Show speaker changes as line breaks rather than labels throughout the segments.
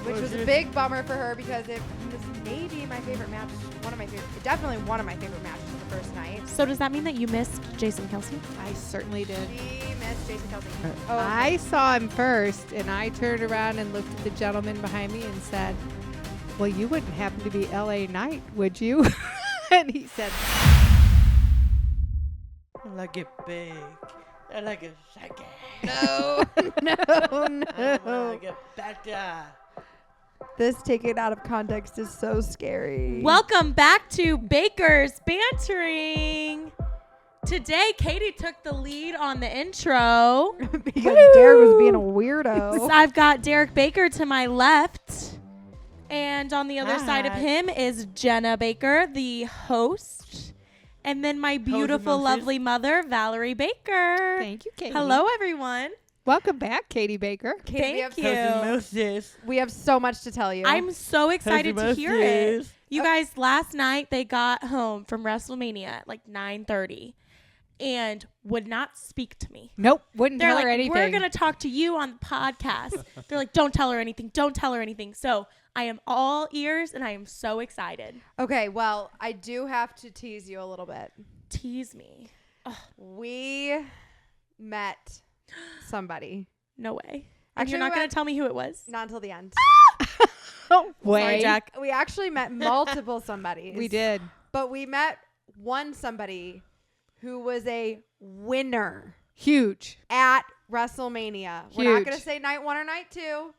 which was a big bummer for her because it was maybe my favorite match, definitely one of my favorite matches the first night.
So does that mean that you missed Jason Kelsey?
I certainly did.
She missed Jason Kelsey.
I saw him first, and I turned around and looked at the gentleman behind me and said, well, you wouldn't happen to be L.A. Knight, would you? And he said,
I like it big. I like it second.
No.
I like it better.
This taken out of context is so scary.
Welcome back to Baker's Bantering. Today, Katie took the lead on the intro.
because Derek was being a weirdo.
So I've got Derek Baker to my left. And on the other side of him is Jenna Baker, the host. And then my beautiful, lovely mother, Valerie Baker.
thank you, Katie.
Hello, everyone.
Welcome back, Katie Baker.
Thank you.
Moses.
We have so much to tell you.
I'm so excited to hear it.
Moses.
You guys, last night they got home from Wrestlemania at like 9:30 and would not speak to me.
Nope, wouldn't
They're
tell
like,
her anything.
we're going to talk to you on the podcast. They're like, don't tell her anything. Don't tell her anything. So I am all ears and I am so excited.
Okay, well, I do have to tease you a little bit.
Tease me.
We met somebody.
No way. And
Actually,
you're not going to tell me who it was?
Not until the end.
Oh, wait.
Sorry, Jack.
We actually met multiple somebodies.
We did.
But we met one somebody who was a winner
Huge.
at WrestleMania. We're not
Huge.
going to say night 1 or night 2.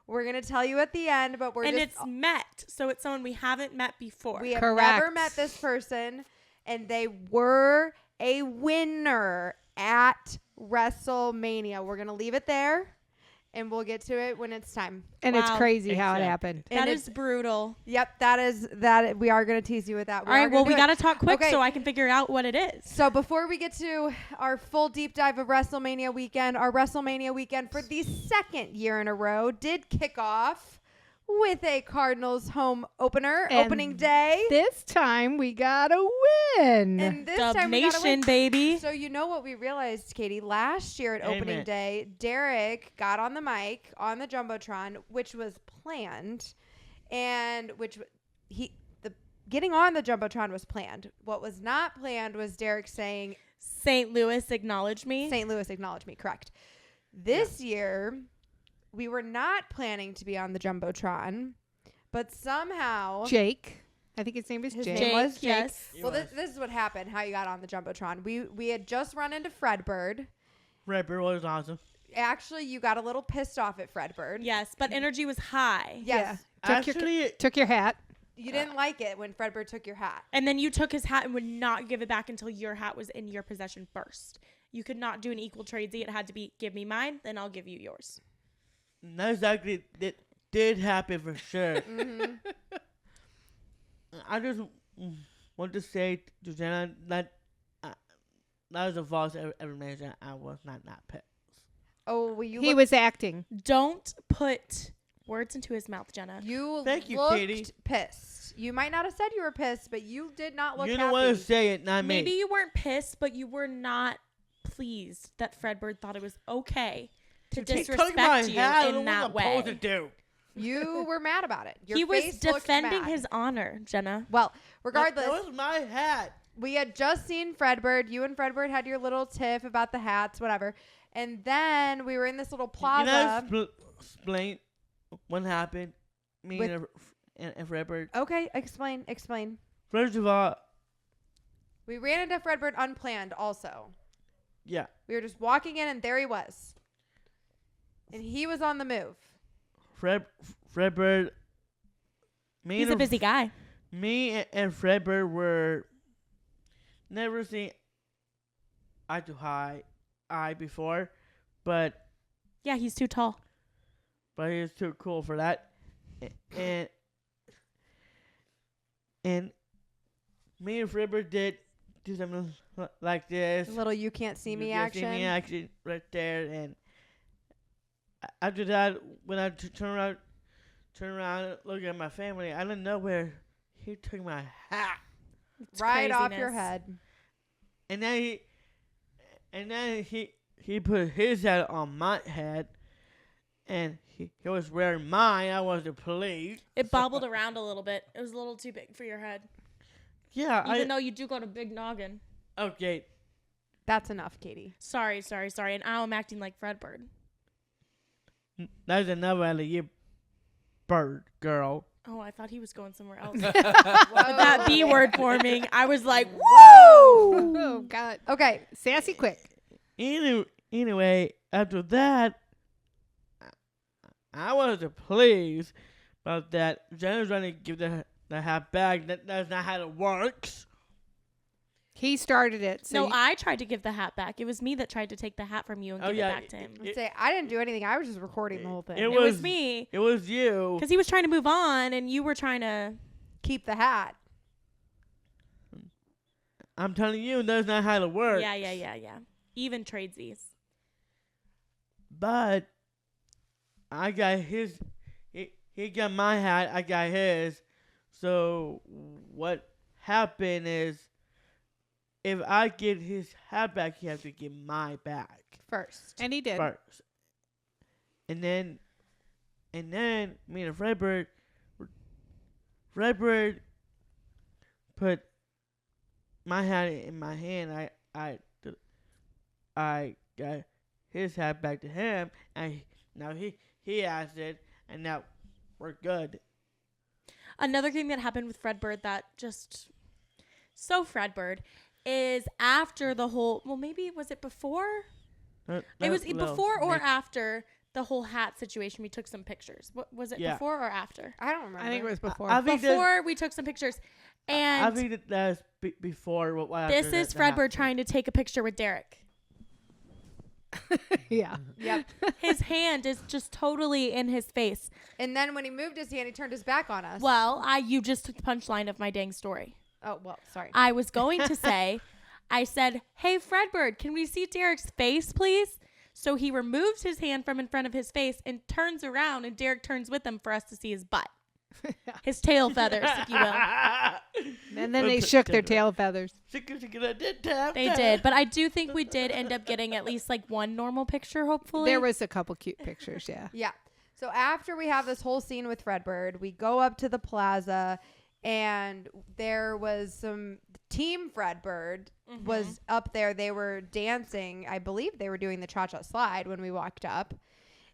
We're going to tell you at the end, but we're
And
just...
it's met. So it's someone we haven't met before.
We have
Correct.
never met this person, and they were a winner at WrestleMania. We're going to leave it there, and we'll get to it when it's time.
And it's
Wow.
crazy how it
Exactly.
happened.
That
And
is brutal.
Yep, that. We are going to tease you with that.
All right, well, we got to talk quick
Okay.
so I can figure out what it is.
So before we get to our full deep dive of WrestleMania weekend, our WrestleMania weekend for the second year in a row did kick off with a Cardinals home opener,
And
opening day.
This time we got a win.
And this
Dub
time we got a win.
Nation, baby.
So you know what we realized, Katie? Last year at opening
Amen.
day, Derek got on the mic on the Jumbotron, which was planned, and getting on the Jumbotron was planned. What was not planned was Derek saying,
St. Louis acknowledged me.
St. Louis acknowledged me. Correct. This year, we were not planning to be on the Jumbotron, but somehow
Jake. I think his name was
His
Jake.
name was Jake.
Yes.
Well, this is what happened. How you got on the Jumbotron? We had just run into Fredbird.
Redbird was awesome.
Actually, you got a little pissed off at Fredbird.
Yes, but energy was high.
Yes.
Took your hat.
You didn't like it when Fredbird took your hat.
And then you took his hat and would not give it back until your hat was in your possession first. You could not do an equal tradesy. It had to be, give me mine, then I'll give you yours.
Not exactly. That did happen for sure.
Mm-hmm.
I just want to say to Jenna that that was a false information. I was not pissed.
Oh, well,
He was acting.
Don't put words into his mouth, Jenna.
You
Thank you,
looked
Katie.
pissed. You might not have said you were pissed, but you did not look
You
happy.
don't want to say it, not
Maybe
me.
you weren't pissed, but you were not pleased that Fredbird thought it was okay to
He took my
disrespect you
hat,
in
what
that
was I supposed to
way.
do?
You were mad about it. Your
He was
face looked
defending
mad.
his honor, Jenna.
Well, regardless,
That was my hat.
we had just seen Fredbird. You and Fredbird had your little tiff about the hats, whatever. And then we were in this little plaza.
Can I explain what happened? Me and Redbird.
Okay, explain.
First of all,
We ran into Fredbird unplanned also.
yeah.
We were just walking in and there he was. And he was on the move.
Redbird.
He's a busy guy.
Me and Redbird were never seen eye to eye before, but
Yeah, he's too tall.
he's too cool for that. And me and Redbird did do something like this.
A little you can't see me
You
action.
See me action right there, and after that, when I turn around, look at my family, I didn't know where he took my hat,
It's
Right off your
craziness.
head.
and then he put his hat on my head, and he was wearing mine. I was the police.
It bobbled around a little bit. It was a little too big for your head.
Yeah.
Even though you do got a big noggin.
Okay.
That's enough, Katie.
Sorry. And now I'm acting like Fredbird.
That's another out of your bird, girl.
Oh, I thought he was going somewhere else.
Whoa.
That B word forming. I was like, woo!
Oh, God.
Okay.
Sassy quick.
Anyway, after that, I wasn't pleased about that. Jenna's trying to give the hat back. That's not how it works.
He started it. So
No, I tried to give the hat back. It was me that tried to take the hat from you and give it back to him.
Say I didn't do anything. I was just recording the whole thing.
It was me.
It was you.
Because he was trying to move on and you were trying to
keep the hat.
I'm telling you, that's not how it works.
Yeah. Even tradesies.
But I got his. He got my hat. I got his. So what happened is, if I get his hat back, he has to get my back
First.
And he did.
first. And then me and Redbird put my hat in my hand. I got his hat back to him, and now he has it, and now we're good.
Another thing that happened with Fredbird that just so Fredbird is after the whole, well, maybe was it before? It was before or after the whole hat situation. We took some pictures. What was it, before or after?
I don't remember.
I think it was before.
I think
Before we took some pictures. And
I think that's before. What
this is Fredbird trying to take a picture with Derek.
Yeah.
Yep.
His hand is just totally in his face.
And then when he moved his hand, he turned his back on us.
Well, you just took the punchline of my dang story.
Oh, well, sorry.
I was going to say, I said, hey, Fredbird, can we see Derek's face, please? So he removes his hand from in front of his face and turns around, and Derek turns with him for us to see his butt. His tail feathers, if you will.
And then they shook their tail feathers.
They did. But I do think we did end up getting at least like one normal picture, hopefully.
There was a couple cute pictures, yeah.
Yeah. So after we have this whole scene with Fredbird, we go up to the plaza, and there was some Team Fredbird was up there. They were dancing. I believe they were doing the cha-cha slide when we walked up.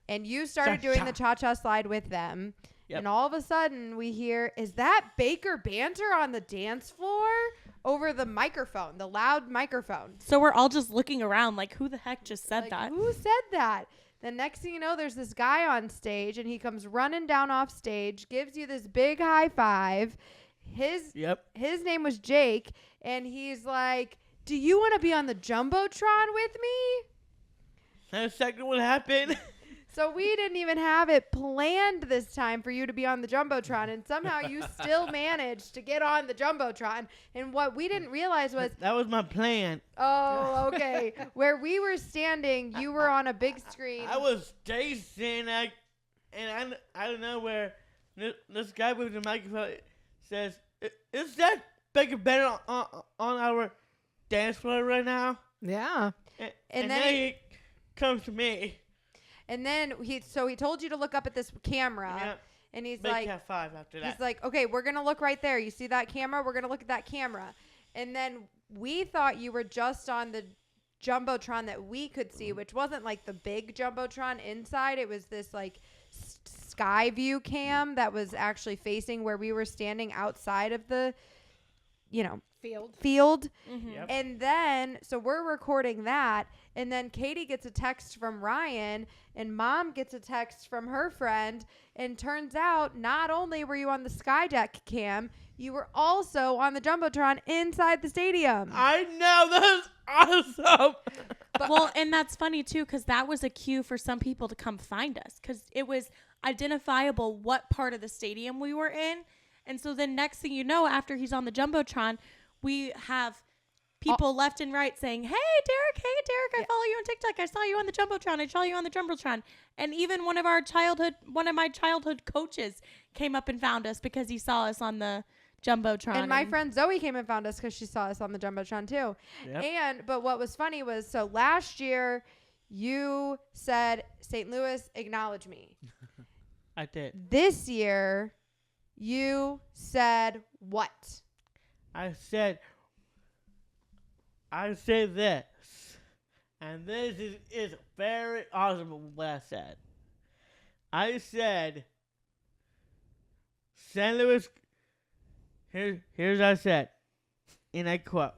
And you started doing the cha-cha slide with them. Yep. And all of a sudden we hear, is that Baker Banter on the dance floor? Over the microphone, the loud microphone.
So we're all just looking around like, who the heck just said that?
Who said that? The next thing you know, there's this guy on stage, and he comes running down off stage, gives you this big high five. His name was Jake, and he's like, do you want to be on the Jumbotron with me?
That's exactly what happened.
So we didn't even have it planned this time for you to be on the Jumbotron, and somehow you still managed to get on the Jumbotron. And what we didn't realize was...
That was my plan.
Oh, okay. Where we were standing, you were on a big screen.
I was Jason, and I don't know where this guy with the microphone says, is that Baker Banter on our dance floor right now?
Yeah.
And
then he comes to me.
And then he told you to look up at this camera.
Yeah.
And he's
Big
like,
cat 5 after that.
he's like, okay, we're going to look right there. You see that camera? We're going to look at that camera. And then we thought you were just on the Jumbotron that we could see, which wasn't like the big Jumbotron inside. It was this like sky view cam that was actually facing where we were standing outside of the, field.
Mm-hmm.
Yep.
And then, so we're recording that. And then Katie gets a text from Ryan, and Mom gets a text from her friend. And turns out, not only were you on the Skydeck cam, you were also on the Jumbotron inside the stadium.
I know, that's awesome.
Well, and that's funny too, because that was a cue for some people to come find us, because it was identifiable what part of the stadium we were in. And so then next thing you know, after he's on the Jumbotron, we have people left and right saying, hey, Derek, I follow you on TikTok. I saw you on the Jumbotron. I saw you on the Jumbotron. And even one of my childhood coaches came up and found us because he saw us on the Jumbotron.
And my friend Zoe came and found us because she saw us on the Jumbotron too.
Yep.
But what was funny was, so last year you said, St. Louis, acknowledge me.
I did.
This year, you said what?
I said this. And this is very awesome what I said. I said, St. Louis, here's what I said, and I quote,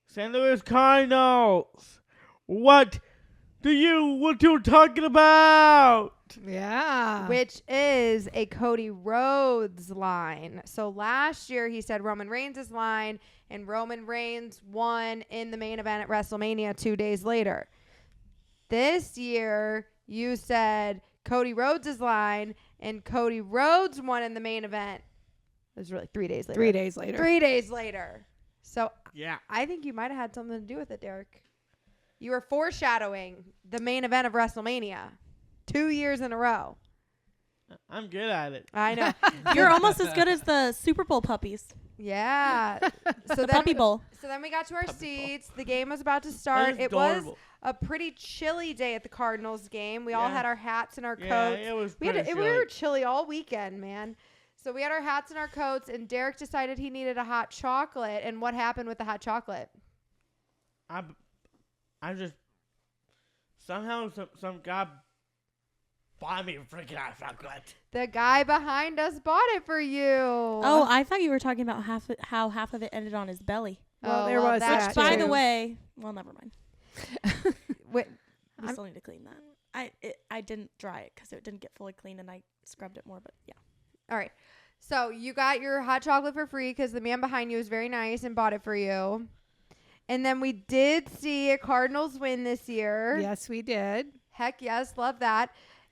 St. Louis Cardinals, what you talking about?
Yeah.
Which is a Cody Rhodes line. So last year he said Roman Reigns' line, and Roman Reigns won in the main event at WrestleMania 2 days later. This year you said Cody Rhodes' line, and Cody Rhodes won in the main event. It was really 3 days later.
3 days later.
3 days later. So
Yeah.
I think you might have had something to do with it, Derek. You were foreshadowing the main event of WrestleMania 2 years in a row.
I'm good at it.
I know.
You're almost as good as the Super Bowl puppies.
Yeah. So
The Puppy Bowl.
So then we got to our
Puppy
seats. The game was about to start.
That is
It was
adorable.
a pretty chilly day at the Cardinals game. We all
Yeah.
had our hats and our
Yeah,
coats.
it was
We
pretty
were
chilly.
chilly all weekend, man. So we had our hats and our coats, and Derek decided he needed a hot chocolate. And what happened with the hot chocolate?
I just somehow some guy bought me a freaking hot chocolate.
The guy behind us bought it for you.
Oh, I thought you were talking about how half of it ended on his belly.
Well, there was
that
that,
By the
too.
way, well, never mind.
Wait,
We still need to clean that. I didn't dry it because it didn't get fully clean, and I scrubbed it more. But yeah.
all right. So you got your hot chocolate for free because the man behind you was very nice and bought it for you. And then we did see a Cardinals win this year.
Yes, we did.
Heck yes, love that.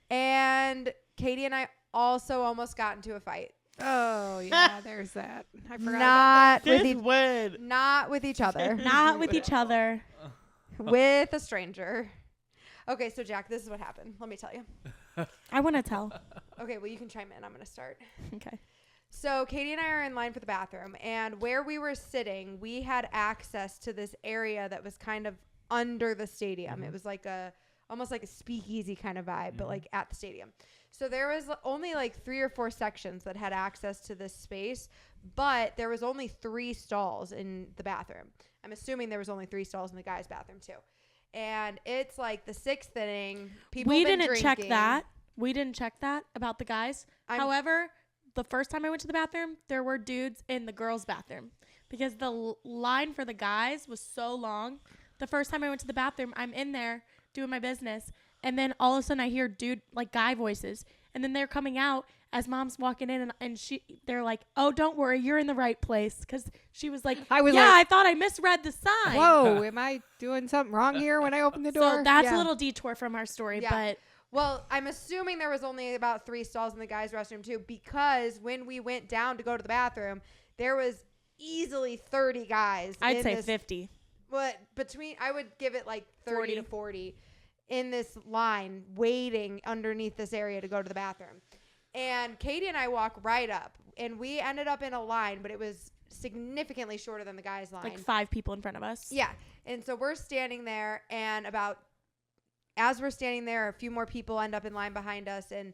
And Katie and I also almost got into a fight.
Oh, yeah, there's that. I forgot about
Not with
This win.
not with each other.
Not with each other.
With a stranger. Okay, so Jack, this is what happened. Let me tell you.
I want to tell.
Okay, well, you can chime in. I'm going to start.
Okay.
So Katie and I are in line for the bathroom, and where we were sitting, we had access to this area that was kind of under the stadium. It was like almost like a speakeasy kind of vibe, but like at the stadium. So there was only like 3 or 4 sections that had access to this space, but there was only 3 stalls in the bathroom. I'm assuming there was only 3 stalls in the guys' bathroom too. And it's like the 6th inning. People
We
been
didn't check
drinking.
that. We didn't check that about the guys. However, the first time I went to the bathroom, there were dudes in the girls' bathroom because the line for the guys was so long. The first time I went to the bathroom, I'm in there doing my business, and then all of a sudden I hear guy voices, and then they're coming out as mom's walking in, and they're like, "Oh, don't worry, you're in the right place," because she was like, I thought I misread the sign.
Whoa, am I doing something wrong here when I open the door?
So that's
Yeah.
a little detour from our story,
Yeah.
but
Well, I'm assuming there was only about 3 stalls in the guys' restroom too, because when we went down to go to the bathroom, there was easily 30 guys.
I'd
in
say
this,
50.
But I would give it like 30 to
40.
40 in this line waiting underneath this area to go to the bathroom. And Katie and I walk right up, and we ended up in a line, but it was significantly shorter than the guys' line.
Like 5 people in front of us.
Yeah. And so we're standing there, and as we're standing there, a few more people end up in line behind us. And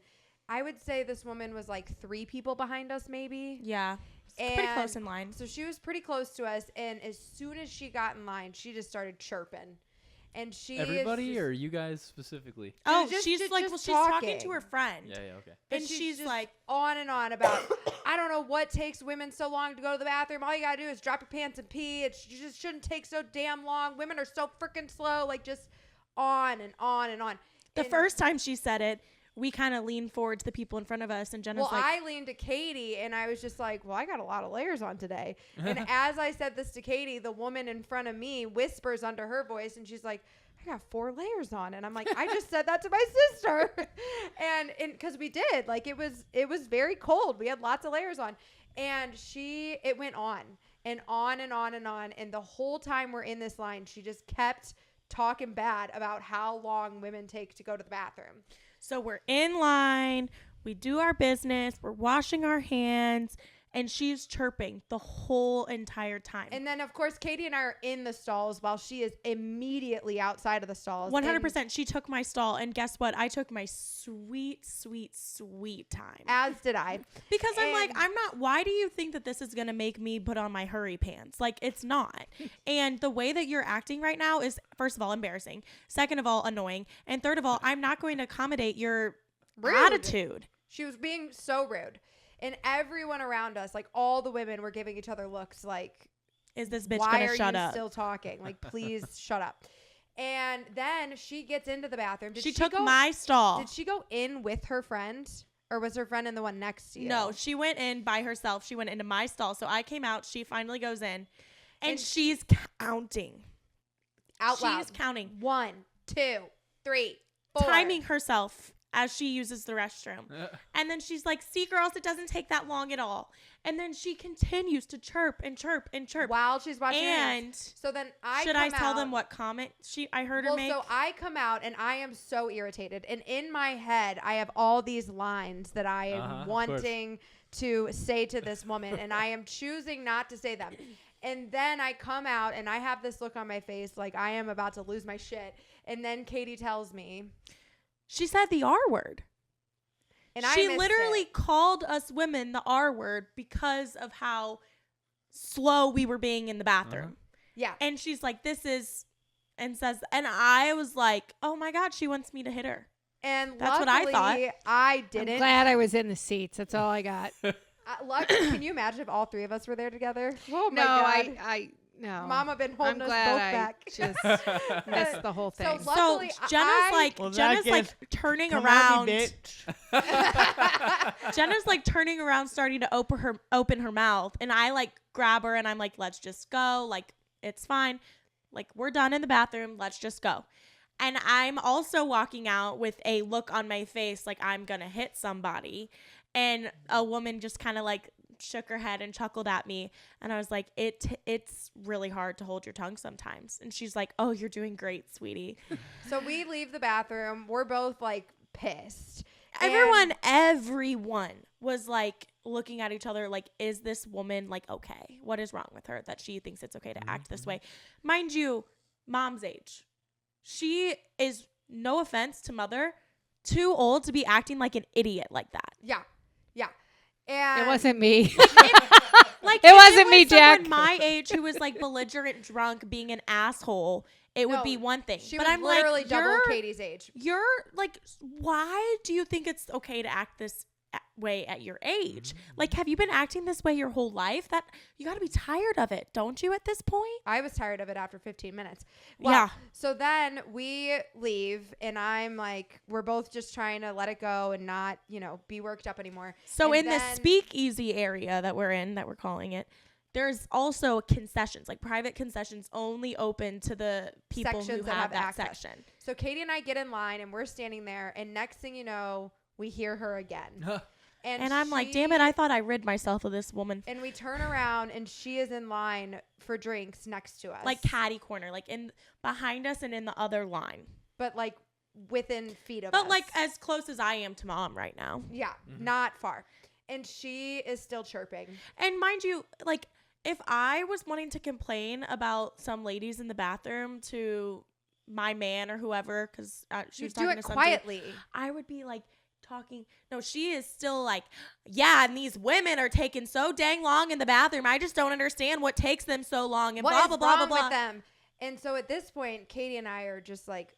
I would say this woman was like 3 people behind us, maybe.
Yeah.
And
Pretty close in line.
So she was pretty close to us. And as soon as she got in line, she just started chirping. And she
Everybody or you guys specifically?
Oh,
just-
she's
just-
like,
just
well, she's talking
talking.
to her friend.
Yeah, okay.
And
And
she's
she's
just
like,
on and on about, I don't know what takes women so long to go to the bathroom. All you got to do is drop your pants and pee. You just shouldn't take so damn long. Women are so freaking slow. Like, just on and on and on.
the
And-
first time she said it, we kind of leaned forward to the people in front of us, and Jenna's
Well,
like,
I leaned to Katie, and I was just like, well, I got a lot of layers on today. And as I said this to Katie, the woman in front of me whispers under her voice, and she's like, I got 4 layers on. And I'm like, I just said that to my sister. and because we did. Like, it was very cold. We had lots of layers on. And it went on and on and on and on. And the whole time we're in this line, she just kept talking bad about how long women take to go to the bathroom.
so we're in line, we do our business, we're washing our hands, and she's chirping the whole entire time.
And then, of course, Katie and I are in the stalls while she is immediately outside of the stalls.
100%. She took my stall, and guess what? I took my sweet, sweet, sweet time.
As did I.
Because I'm like, why do you think that this is going to make me put on my hurry pants? Like, it's not. And the way that you're acting right now is, first of all, embarrassing. Second of all, annoying. And third of all, I'm not going to accommodate your attitude.
She was being so rude. And everyone around us, like all the women were giving each other looks like,
is this bitch
why
going to shut
are you
up?
still talking? Like, please shut up. And then she gets into the bathroom.
She took my stall.
Did she go in with her friend? Or was her friend in the one next to you?
No, she went in by herself. She went into my stall. So I came out. She finally goes in. And she's counting.
Out loud.
She's counting.
1, 2, 3, 4.
Timing herself as she uses the restroom. And then she's like, see, girls, it doesn't take that long at all. And then she continues to chirp and chirp and chirp.
While she's watching her
And
hands. So then I
tell them what comment I heard her make?
So I come out and I am so irritated. And in my head, I have all these lines that I am wanting to say to this woman. And I am choosing not to say them. And then I come out and I have this look on my face like I am about to lose my shit. And then Katie tells me.
She said the R word.
And
she literally called us women the R word because of how slow we were being in the bathroom.
Yeah.
And she's like, and I was like, oh my God, she wants me to hit her.
And
that's what I thought.
I didn't.
I'm glad I was in the seats. That's all I got.
Luckily, can you imagine if all 3 of us were there together? Oh my
no,
God.
No.
Mama been holding us both back.
Just missed the whole thing.
So luckily,
Jenna's like turning around. Jenna's like turning around, starting to open her mouth, and I like grab her and I'm like, let's just go. Like, it's fine. Like, we're done in the bathroom. Let's just go. And I'm also walking out with a look on my face like I'm gonna hit somebody, and a woman just kind of like shook her head and chuckled at me, and I was like, it's really hard to hold your tongue sometimes. And she's like, oh, you're doing great, sweetie.
So we leave the bathroom. We're both like pissed.
Everyone was like looking at each other like, is this woman like okay? What is wrong with her that she thinks it's okay to act this way? Mind you, mom's age. She is, no offense to mother, too old to be acting like an idiot like that.
Yeah. And
it wasn't me.
Like,
it wasn't me, Jack.
My age who was like belligerent, drunk, being an asshole, it would be one thing.
But I'm literally double Katie's age.
You're like, why do you think it's okay to act this way at your age? Like, have you been acting this way your whole life? That you got to be tired of it, don't you? At this point,
I was tired of it after 15 minutes.
Yeah.
So then we leave, and I'm like, we're both just trying to let it go and not, be worked up anymore.
So in the speakeasy area that we're in, that we're calling it, there's also concessions, like private concessions only open to the people who have that section.
So Katie and I get in line, and we're standing there, and next thing you know, we hear her again.
And I'm like, damn it, I thought I rid myself of this woman.
And we turn around, and she is in line for drinks next to us.
Like catty corner, like in behind us and in the other line.
But like within feet of us.
But like as close as I am to mom right now.
Yeah, not far. And she is still chirping.
And mind you, like if I was wanting to complain about some ladies in the bathroom to my man or whoever, because she was talking to some
quietly.
dude, I would be like, talking. No, she is still like, yeah, and these women are taking so dang long in the bathroom. I just don't understand what takes them so long, and blah blah blah blah blah.
With them? And so at this point, Katie and I are just like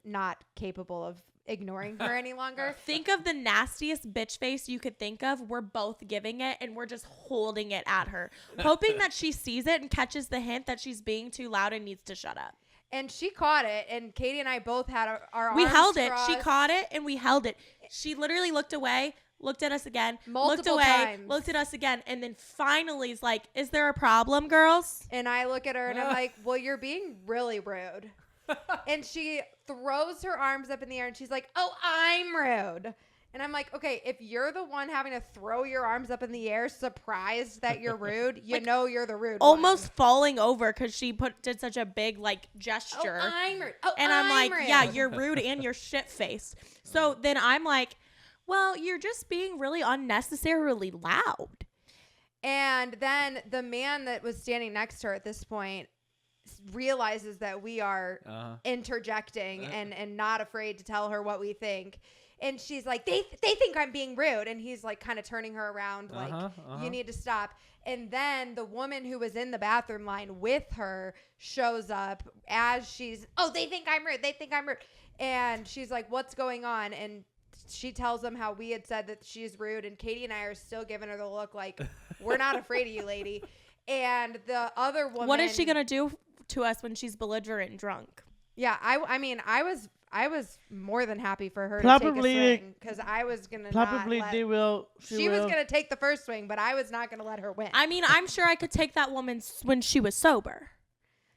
not capable of ignoring her any longer.
Think of the nastiest bitch face you could think of. We're both giving it, and we're just holding it at her, hoping that she sees it and catches the hint that she's being too loud and needs to shut up.
And she caught it, and Katie and I both had our arms
We held it.
crossed.
She caught it, and we held it. She literally looked away, looked at us again,
Multiple
looked away,
times.
looked at us again, and then finally is like, is there a problem, girls?
And I look at her, and I'm like, well, you're being really rude. And she throws her arms up in the air, and she's like, oh, I'm rude. And I'm like, okay, if you're the one having to throw your arms up in the air, surprised that you're rude, you know you're the rude
almost
one.
Falling over because she did such a big like gesture.
Oh, I'm rude. Oh,
and I'm like,
rude.
yeah, you're rude and you're shit-faced. So then I'm like, well, you're just being really unnecessarily loud.
And then the man that was standing next to her at this point realizes that we are interjecting and not afraid to tell her what we think. And she's like, they think I'm being rude. And he's like kind of turning her around like, you need to stop. And then the woman who was in the bathroom line with her shows up as she's, they think I'm rude. They think I'm rude. And she's like, what's going on? And she tells them how we had said that she's rude. And Katie and I are still giving her the look like, we're not afraid of you, lady. And the other woman.
What is she going to do to us when she's belligerent and drunk?
Yeah, I mean, I was more than happy for her
Probably
to take a swing because I was gonna
probably
not
they will.
She was gonna take the first swing, but I was not gonna let her win.
I mean, I'm sure I could take that woman when she was sober,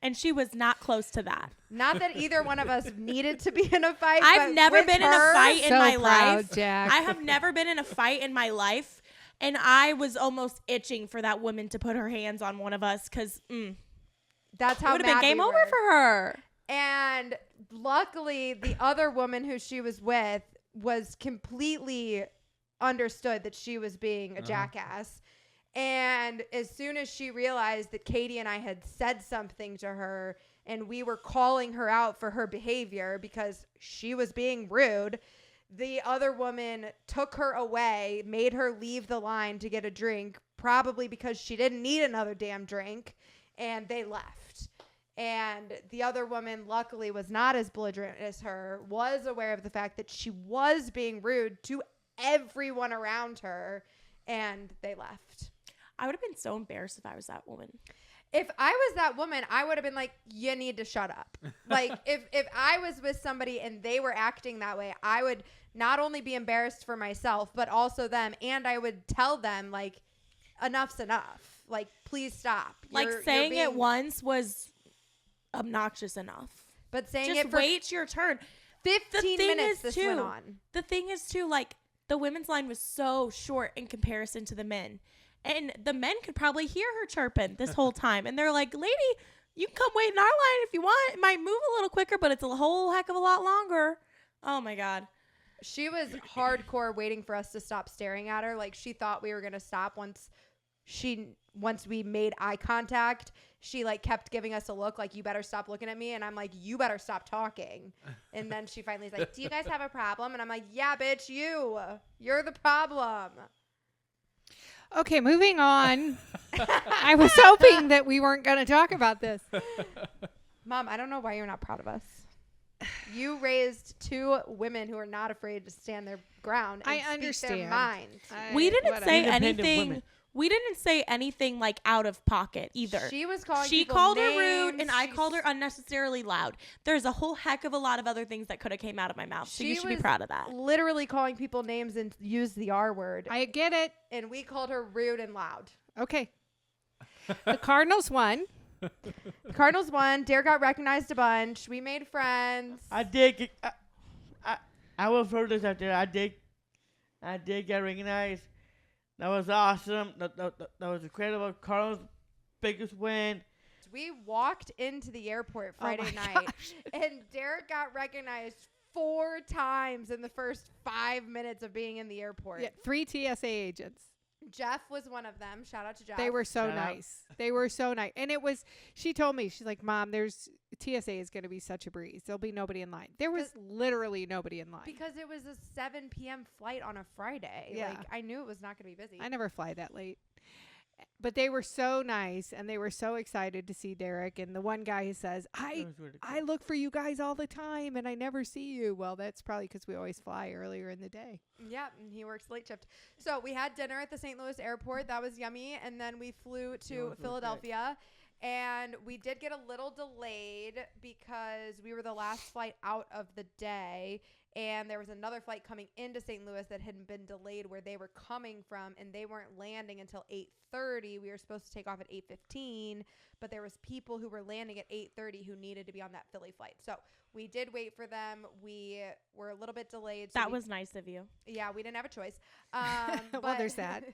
and she was not close to that.
Not that either one of us needed to be in a fight.
I've never been in a fight in my life.
Jack.
I have never been in a fight in my life, and I was almost itching for that woman to put her hands on one of us because
that's how
it would have been game over for her.
And luckily, the other woman who she was with was completely understood that she was being a jackass. And as soon as she realized that Katie and I had said something to her and we were calling her out for her behavior because she was being rude, the other woman took her away, made her leave the line to get a drink, probably because she didn't need another damn drink, and they left. And the other woman, luckily, was not as belligerent as her, was aware of the fact that she was being rude to everyone around her, and they left.
I would have been so embarrassed if I was that woman.
If I was that woman, I would have been like, you need to shut up. Like, if I was with somebody and they were acting that way, I would not only be embarrassed for myself, but also them. And I would tell them, like, enough's enough. Like, please stop.
Like, saying it once was obnoxious enough.
But saying
just
it for
wait your turn.
15 minutes this went on.
The thing is, too, like, the women's line was so short in comparison to the men. And the men could probably hear her chirping this whole time. And they're like, lady, you can come wait in our line if you want. It might move a little quicker, but it's a whole heck of a lot longer. Oh, my God.
She was hardcore waiting for us to stop staring at her. Like, she thought we were going to stop once we made eye contact. She like kept giving us a look like, you better stop looking at me. And I'm like, you better stop talking. And then she finally is like, do you guys have a problem? And I'm like, yeah, bitch, you're the problem.
Okay, moving on. I was hoping that we weren't going to talk about this.
Mom, I don't know why you're not proud of us. You raised two women who are not afraid to stand their ground and
I understand.
speak their mind.
We didn't say
Independent
anything.
women.
We didn't say anything like out of pocket either.
She was calling
She
people
called her
names.
rude, and I called her unnecessarily loud. There's a whole heck of a lot of other things that could have came out of my mouth. So you should be proud of that.
Literally calling people names and used the R word.
I get it.
And we called her rude and loud.
Okay. The Cardinals won.
The Cardinals won. Derek got recognized a bunch. We made friends.
I did. I will throw this out there. I did get recognized. That was awesome. That was incredible. Carlos' biggest win.
We walked into the airport Friday night, and Derek got recognized 4 times in the first 5 minutes of being in the airport.
Yeah, 3 TSA agents.
Jeff was one of them. Shout out to Jeff.
They were so
Shout out.
nice. They were so nice. And she told me, she's like, Mom, TSA is going to be such a breeze. There'll be nobody in line. There was literally nobody in line.
Because it was a 7 p.m. flight on a Friday.
Yeah.
Like, I knew it was not going to be busy.
I never fly that late. But they were so nice, and they were so excited to see Derek. And the one guy who says, I look for you guys all the time, and I never see you. Well, that's probably because we always fly earlier in the day.
Yeah, and he works late shift. So we had dinner at the St. Louis airport. That was yummy. And then we flew to Philadelphia. And we did get a little delayed because we were the last flight out of the day. And there was another flight coming into St. Louis that had been delayed where they were coming from, and they weren't landing until 8:30. We were supposed to take off at 8:15, but there was people who were landing at 8:30 who needed to be on that Philly flight. So we did wait for them. We were a little bit delayed. So
that was nice of you.
Yeah, we didn't have a choice.
Well, there's that.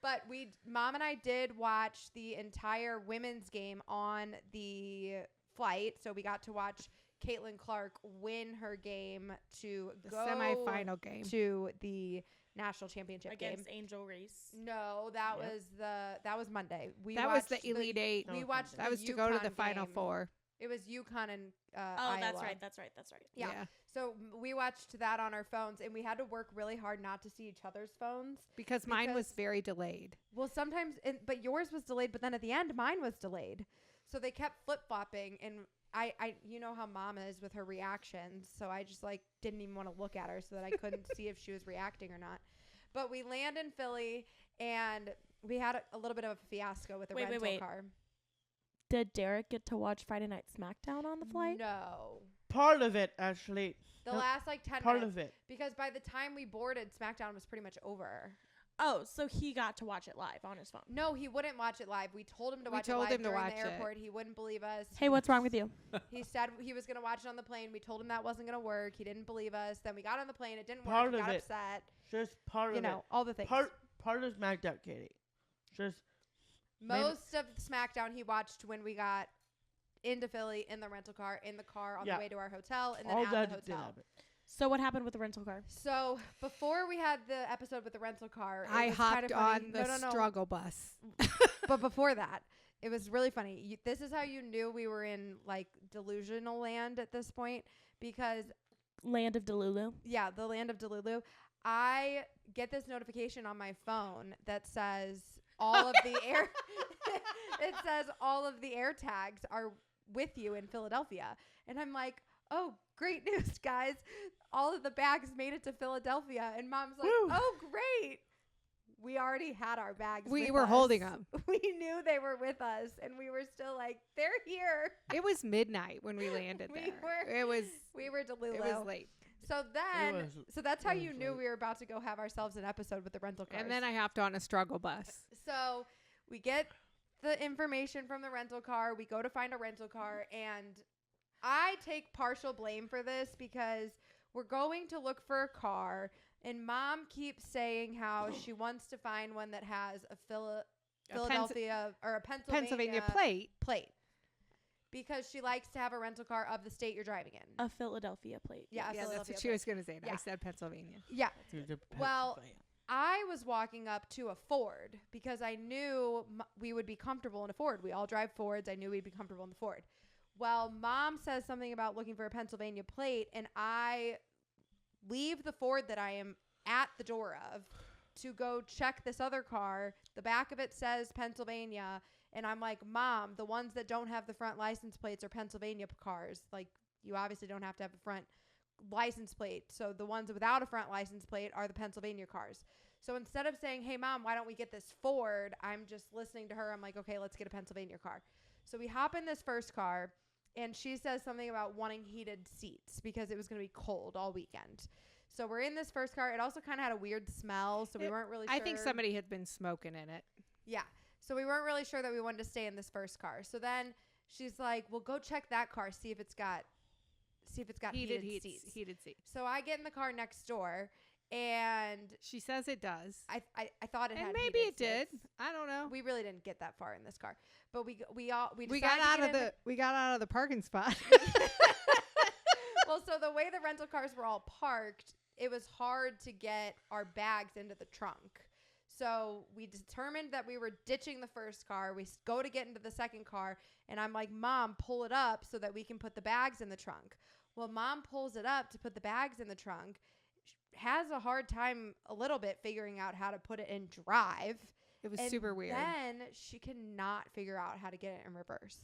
But Mom and I did watch the entire women's game on the flight, so we got to watch Caitlin Clark win her game to
The
go
semifinal game
to the national championship game.
Against Angel Reese.
No, that was Monday.
That was the Elite Eight.
We watched.
That was to go to the Final Four.
It was UConn and
Oh,
Iowa.
that's right.
Yeah. So we watched that on our phones, and we had to work really hard not to see each other's phones
Because mine was very delayed.
Well, sometimes, but yours was delayed. But then at the end, mine was delayed. So they kept flip flopping, and I, you know how Mom is with her reactions. So I just didn't even want to look at her so that I couldn't see if she was reacting or not. But we land in Philly, and we had a little bit of a fiasco with the rental car.
Did Derek get to watch Friday Night SmackDown on the flight?
No.
Part of it, actually.
The last 10
part
minutes.
of it.
Because by the time we boarded, SmackDown was pretty much over.
Oh, so he got to watch it live on his phone.
No, he wouldn't watch it live. We told him to watch it live during the airport. He wouldn't believe us.
Hey, what's wrong with you?
He said he was going to watch it on the plane. We told him that wasn't going to work. He didn't believe us. Then we got on the plane. It didn't
Part
work. He
of
got
it.
upset.
Just part of it.
You know, all the things.
Part of SmackDown, Katie. Just
most of SmackDown he watched when we got into Philly in the rental car, in the car on the way to our hotel, and then
all
at
that
the
did
hotel.
happen.
So what happened with the rental car?
So before we had the episode with the rental car,
I
was
hopped
kind of funny.
on the struggle bus.
But before that, it was really funny. This is how you knew we were in delusional land at this point, because
Land of Delulu.
Yeah, the land of Delulu. I get this notification on my phone that says all of the air. It says all of the air tags are with you in Philadelphia, and I'm like, oh, great news, guys! All of the bags made it to Philadelphia, and Mom's like,
Woo.
oh, great! We already had our bags.
We
with
were
us.
holding them.
We knew they were with us, and we were still like, they're here.
It was midnight when we landed there.
We were Delulu.
It was late.
So then, so that's how
it
you
was
knew
late.
we were about to go have ourselves an episode with the rental cars.
And then I hopped on a struggle bus.
So we get the information from the rental car. We go to find a rental car, and I take partial blame for this because we're going to look for a car, and Mom keeps saying how she wants to find one that has a Philadelphia or a Pennsylvania plate. Because she likes to have a rental car of the state you're driving in.
A Philadelphia plate.
Yeah,
That's what she was going to say. And I said Pennsylvania.
Yeah. Well, I was walking up to a Ford because I knew we would be comfortable in a Ford. We all drive Fords. I knew we'd be comfortable in the Ford. Well, Mom says something about looking for a Pennsylvania plate, and I leave the Ford that I am at the door of to go check this other car. The back of it says Pennsylvania. And I'm like, Mom, the ones that don't have the front license plates are Pennsylvania cars. You obviously don't have to have a front license plate. So the ones without a front license plate are the Pennsylvania cars. So instead of saying, hey, Mom, why don't we get this Ford? I'm just listening to her. I'm like, okay, let's get a Pennsylvania car. So we hop in this first car, and she says something about wanting heated seats because it was going to be cold all weekend. So we're in this first car. It also kind of had a weird smell, so we weren't really sure.
I think somebody had been smoking in it.
Yeah. So we weren't really sure that we wanted to stay in this first car. So then she's like, well, go check that car, see if it's got heated seats. So I get in the car next door, and
she says it does.
I thought it had.
And maybe it did.
seats.
I don't know.
We really didn't get that far in this car, but we
got out of the parking spot.
Well, so the way the rental cars were all parked, it was hard to get our bags into the trunk. So we determined that we were ditching the first car. We go to get into the second car, and I'm like, Mom, pull it up so that we can put the bags in the trunk. Well, Mom pulls it up to put the bags in the trunk, has a hard time a little bit figuring out how to put it in drive.
It was super weird.
Then she cannot figure out how to get it in reverse.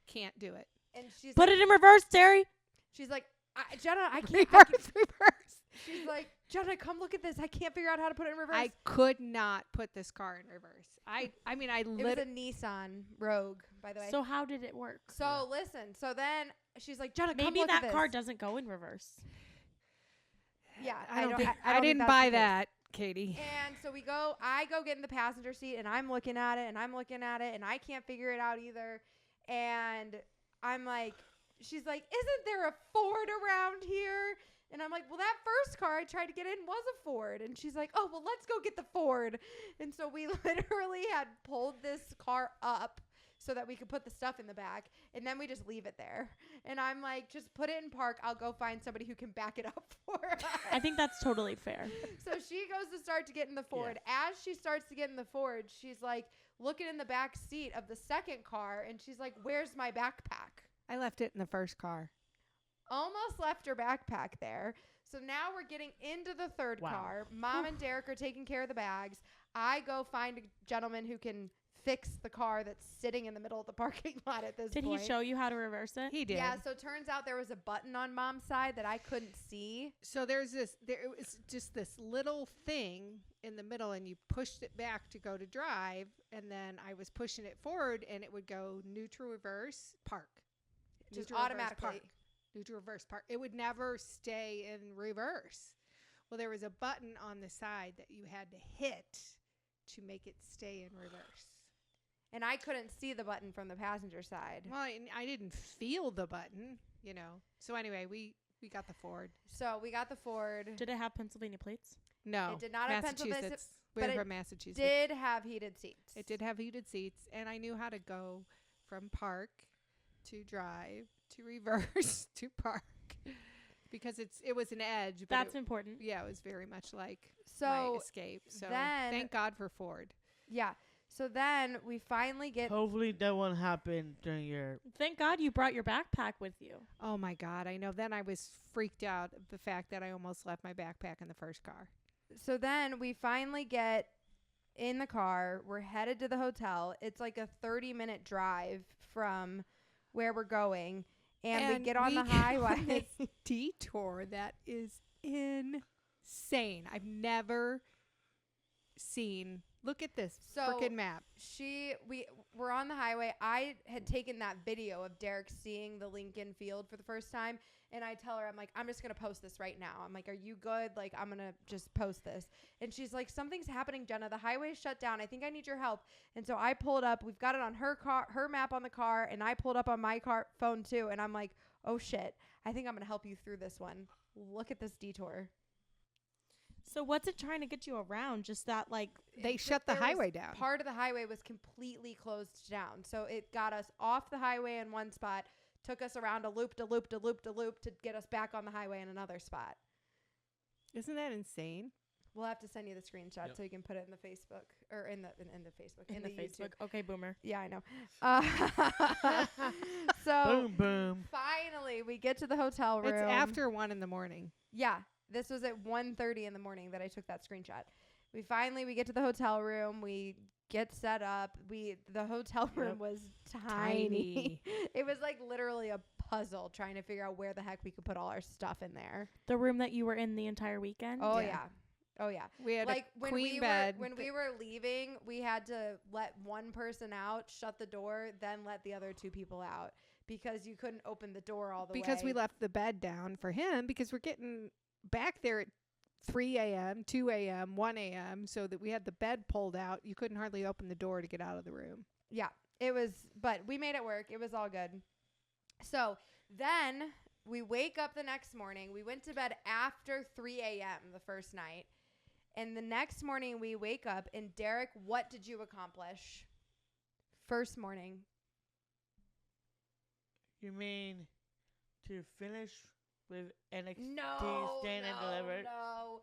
Can't do it.
And she's
Put it in reverse, Terry.
She's like, Jenna, I can't.
Reverse.
She's like, Jenna, come look at this. I can't figure out how to put it in reverse.
I could not put this car in reverse. I mean,
it was a Nissan Rogue, by the way.
So how did it work?
So listen. So then she's like, Jenna, come
Maybe
look at
that
this.
car doesn't go in reverse.
Yeah,
I didn't buy that, Katie.
And so I go get in the passenger seat, and I'm looking at it, and I can't figure it out either. And I'm like, she's like, isn't there a Ford around here? And I'm like, well, that first car I tried to get in was a Ford. And she's like, oh, well, let's go get the Ford. And so we literally had pulled this car up so that we could put the stuff in the back. And then we just leave it there. And I'm like, just put it in park. I'll go find somebody who can back it up for us.
I think that's totally fair.
So she goes to start to get in the Ford. As she starts to get in the Ford, she's like looking in the back seat of the second car. And she's like, where's my backpack?
I left it in the first car.
Almost left her backpack there. So now we're getting into the third car. Mom and Derek are taking care of the bags. I go find a gentleman who can fix the car that's sitting in the middle of the parking lot at this point.
Did he show you how to reverse it?
He did.
Yeah, so it turns out there was a button on Mom's side that I couldn't see.
So there was just this little thing in the middle, and you pushed it back to go to drive, and then I was pushing it forward, and it would go neutral, reverse, park.
Just
Neutral, reverse,
automatically.
park. Neutral, reverse, park. It would never stay in reverse. Well, there was a button on the side that you had to hit to make it stay in reverse.
And I couldn't see the button from the passenger side.
Well, I didn't feel the button, you know. So anyway, we got the Ford.
So we got the Ford.
Did it have Pennsylvania plates?
No,
It did not have Pennsylvania,
Massachusetts.
but
We're
it
from Massachusetts.
Did have heated seats.
It did have heated seats, and I knew how to go from park to drive to reverse to park because it was an edge. But
That's
it,
important.
yeah, it was very much like
So
my escape. So
then-
thank God for Ford.
Yeah. So then we finally get.
Hopefully that won't happen during your.
Thank God you brought your backpack with you.
Oh my God, I know. Then I was freaked out at the fact that I almost left my backpack in the first car.
So then we finally get in the car. We're headed to the hotel. It's like a 30-minute drive from where we're going. And we get on the
go
highway.
this detour that is insane. I've never seen. Look at this
So-
freaking map.
We're on the highway. I had taken that video of Derek seeing the Lincoln Field for the first time, and I tell her, I'm like, I'm just gonna post this right now. I'm like, are you good? Like, I'm gonna just post this. And she's like, something's happening, Jenna. The highway's shut down. I think I need your help. And so I pulled up. We've got it on her map on the car, and I pulled up on my phone too. And I'm like, oh shit, I think I'm gonna help you through this one. Look at this detour.
So what's it trying to get you around? Just that, like,
They shut the
There was
highway down.
Part of the highway was completely closed down. So it got us off the highway in one spot, took us around a loop to loop to loop to loop to get us back on the highway in another spot.
Isn't that insane?
We'll have to send you the screenshot
Yep.
so you can put it in the Facebook or in the Facebook
in the Facebook.
YouTube.
Okay, boomer.
Yeah, I know. So
Boom, boom.
finally we get to the hotel room.
It's after 1 a.m.
Yeah, this was at 1:30 in the morning that I took that screenshot. We get to the hotel room. We get set up. The hotel room was tiny. It was like literally a puzzle trying to figure out where the heck we could put all our stuff in there.
The room that you were in the entire weekend?
Oh
Yeah.
yeah. Oh yeah.
We had
Like
a
when
queen bed.
when we were leaving, we had to let one person out, shut the door, then let the other two people out because you couldn't open the door all the way.
because we left the bed down for him because we're getting back there at 3 a.m., 2 a.m., 1 a.m. so that we had the bed pulled out. You couldn't hardly open the door to get out of the room.
Yeah, it was, but we made it work. It was all good. So then we wake up the next morning. We went to bed after 3 a.m. the first night. And the next morning we wake up and Derek, what did you accomplish? First morning.
You mean to finish with NXT
No,
Stand and Deliver?
no.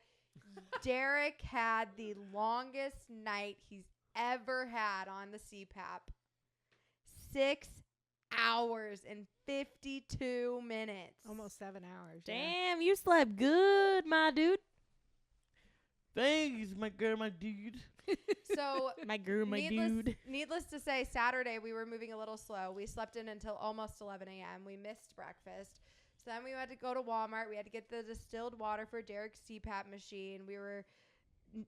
Derek had the longest night he's ever had on the CPAP. 6 hours and 52 minutes.
Almost 7 hours. yeah.
Damn, you slept good, my dude.
Thanks, my girl, my dude.
So
My girl, my dude.
needless to say, Saturday we were moving a little slow. We slept in until almost 11 a.m. We missed breakfast. So then we had to go to Walmart. We had to get the distilled water for Derek's CPAP machine. We were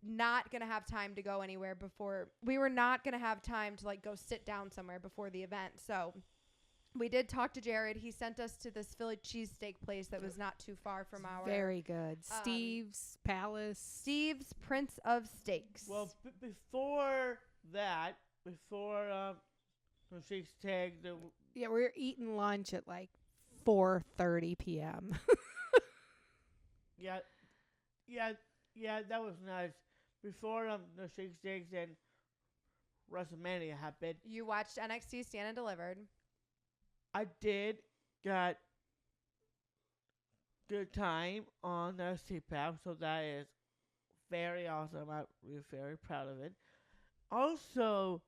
not going to have time to go anywhere before. We were not going to have time to like go sit down somewhere before the event. So we did talk to Jared. He sent us to this Philly cheesesteak place that was not too far from our
Very good. Steve's Palace.
Steve's Prince of Steaks.
Well, before that, before the Shakes Tag,
Yeah, we were eating lunch at like 4:30 p.m.
yeah, that was nice. Before the Shakes Tags, and WrestleMania happened.
You watched NXT Stand and Delivered.
I did got good time on the CPAP, so that is very awesome. We're very proud of it. Also,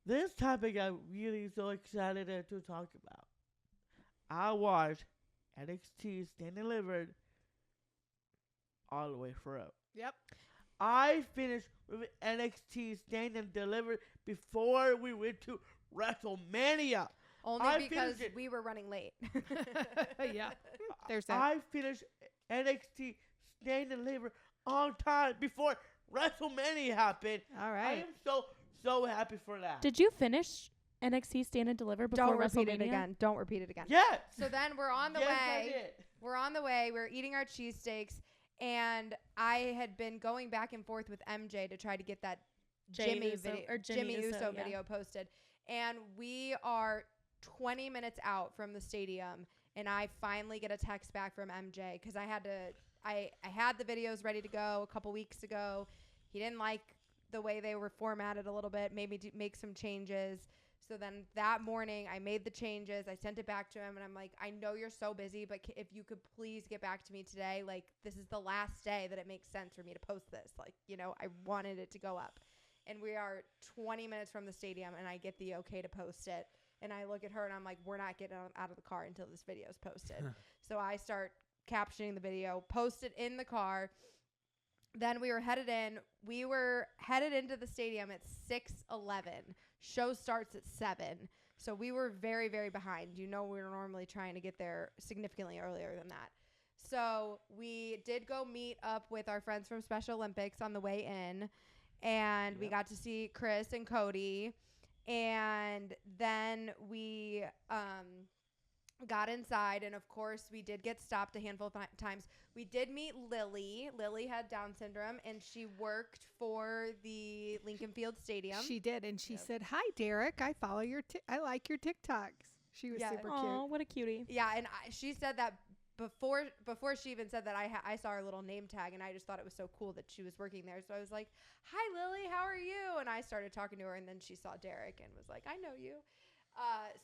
this topic I'm really so excited to talk about. I watched NXT Stand and Delivered all the way through.
Yep.
I finished with NXT Stand and Delivered before we went to WrestleMania.
Only
I
because
finished it.
we were running late.
Yeah. There's that.
I finished NXT Stand and Deliver on time before WrestleMania happened.
All
I
right.
am so happy for that.
Did you finish NXT Stand and Deliver before
Don't repeat
WrestleMania?
it again. Don't repeat it again.
Yes.
So then we're on the
yes, I
way.
did.
We're on the way. We're eating our cheesesteaks. And I had been going back and forth with MJ to try to get that Jimmy Uso
yeah.
video posted. And we are 20 minutes out from the stadium. And I finally get a text back from MJ because I had the videos ready to go a couple weeks ago. He didn't like the way they were formatted a little bit, made me make some changes. So then that morning I made the changes. I sent it back to him and I'm like, I know you're so busy, but if you could please get back to me today, like this is the last day that it makes sense for me to post this. Like, you know, I wanted it to go up. And we are 20 minutes from the stadium and I get the okay to post it. And I look at her and I'm like, we're not getting out of the car until this video is posted. So I start captioning the video, post it in the car. Then we were headed in. We were headed into the stadium at 6:11. Show starts at 7. So we were very, very behind. You know, we were normally trying to get there significantly earlier than that. So we did go meet up with our friends from Special Olympics on the way in. And we got to see Chris and Cody. And then we got inside, and of course we did get stopped a handful of times. We did meet Lily. Lily had Down syndrome, and she worked for the Lincoln Field Stadium.
She did, and she said, "Hi, Derek. I follow your. I like your TikToks." She was super
Aw,
cute.
what a cutie.
Yeah, and she said that before she even said that, I saw her little name tag, and I just thought it was so cool that she was working there. So I was like, "Hi, Lily. How are you?" And I started talking to her, and then she saw Derek and was like, "I know you."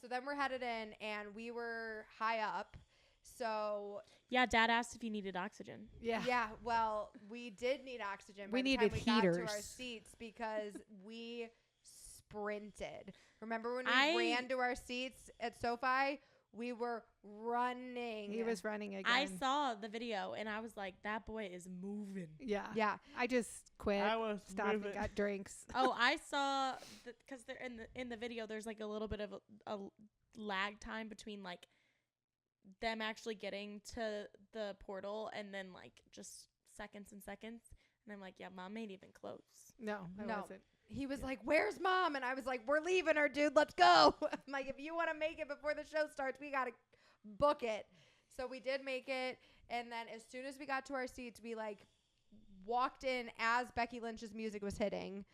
So then we're headed in, and we were high up. So
Yeah, Dad asked if you needed oxygen.
Yeah.
Well, we did need oxygen.
We
by the
needed
time we got to our
heaters.
seats because we sprinted. Remember when we
I-
ran to our seats at SoFi? We were running.
He was running again.
I saw the video and I was like, that boy is moving.
Yeah.
Yeah.
I just quit.
I was
Stopped and
moving.
got drinks.
Oh, I saw because they're in the video. There's like a little bit of a lag time between like them actually getting to the portal and then like just seconds and seconds. And I'm like, yeah, Mom ain't even close.
No, I
No.
wasn't.
He was like, "Where's Mom?" And I was like, "We're leaving her, dude. Let's go." I'm like, if you want to make it before the show starts, we got to book it. So we did make it. And then as soon as we got to our seats, we like walked in as Becky Lynch's music was hitting.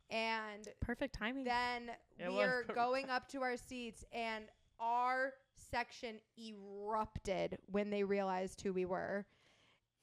And
Perfect timing.
then
It
we
was
are
perfect.
going up to our seats, and our section erupted when they realized who we were.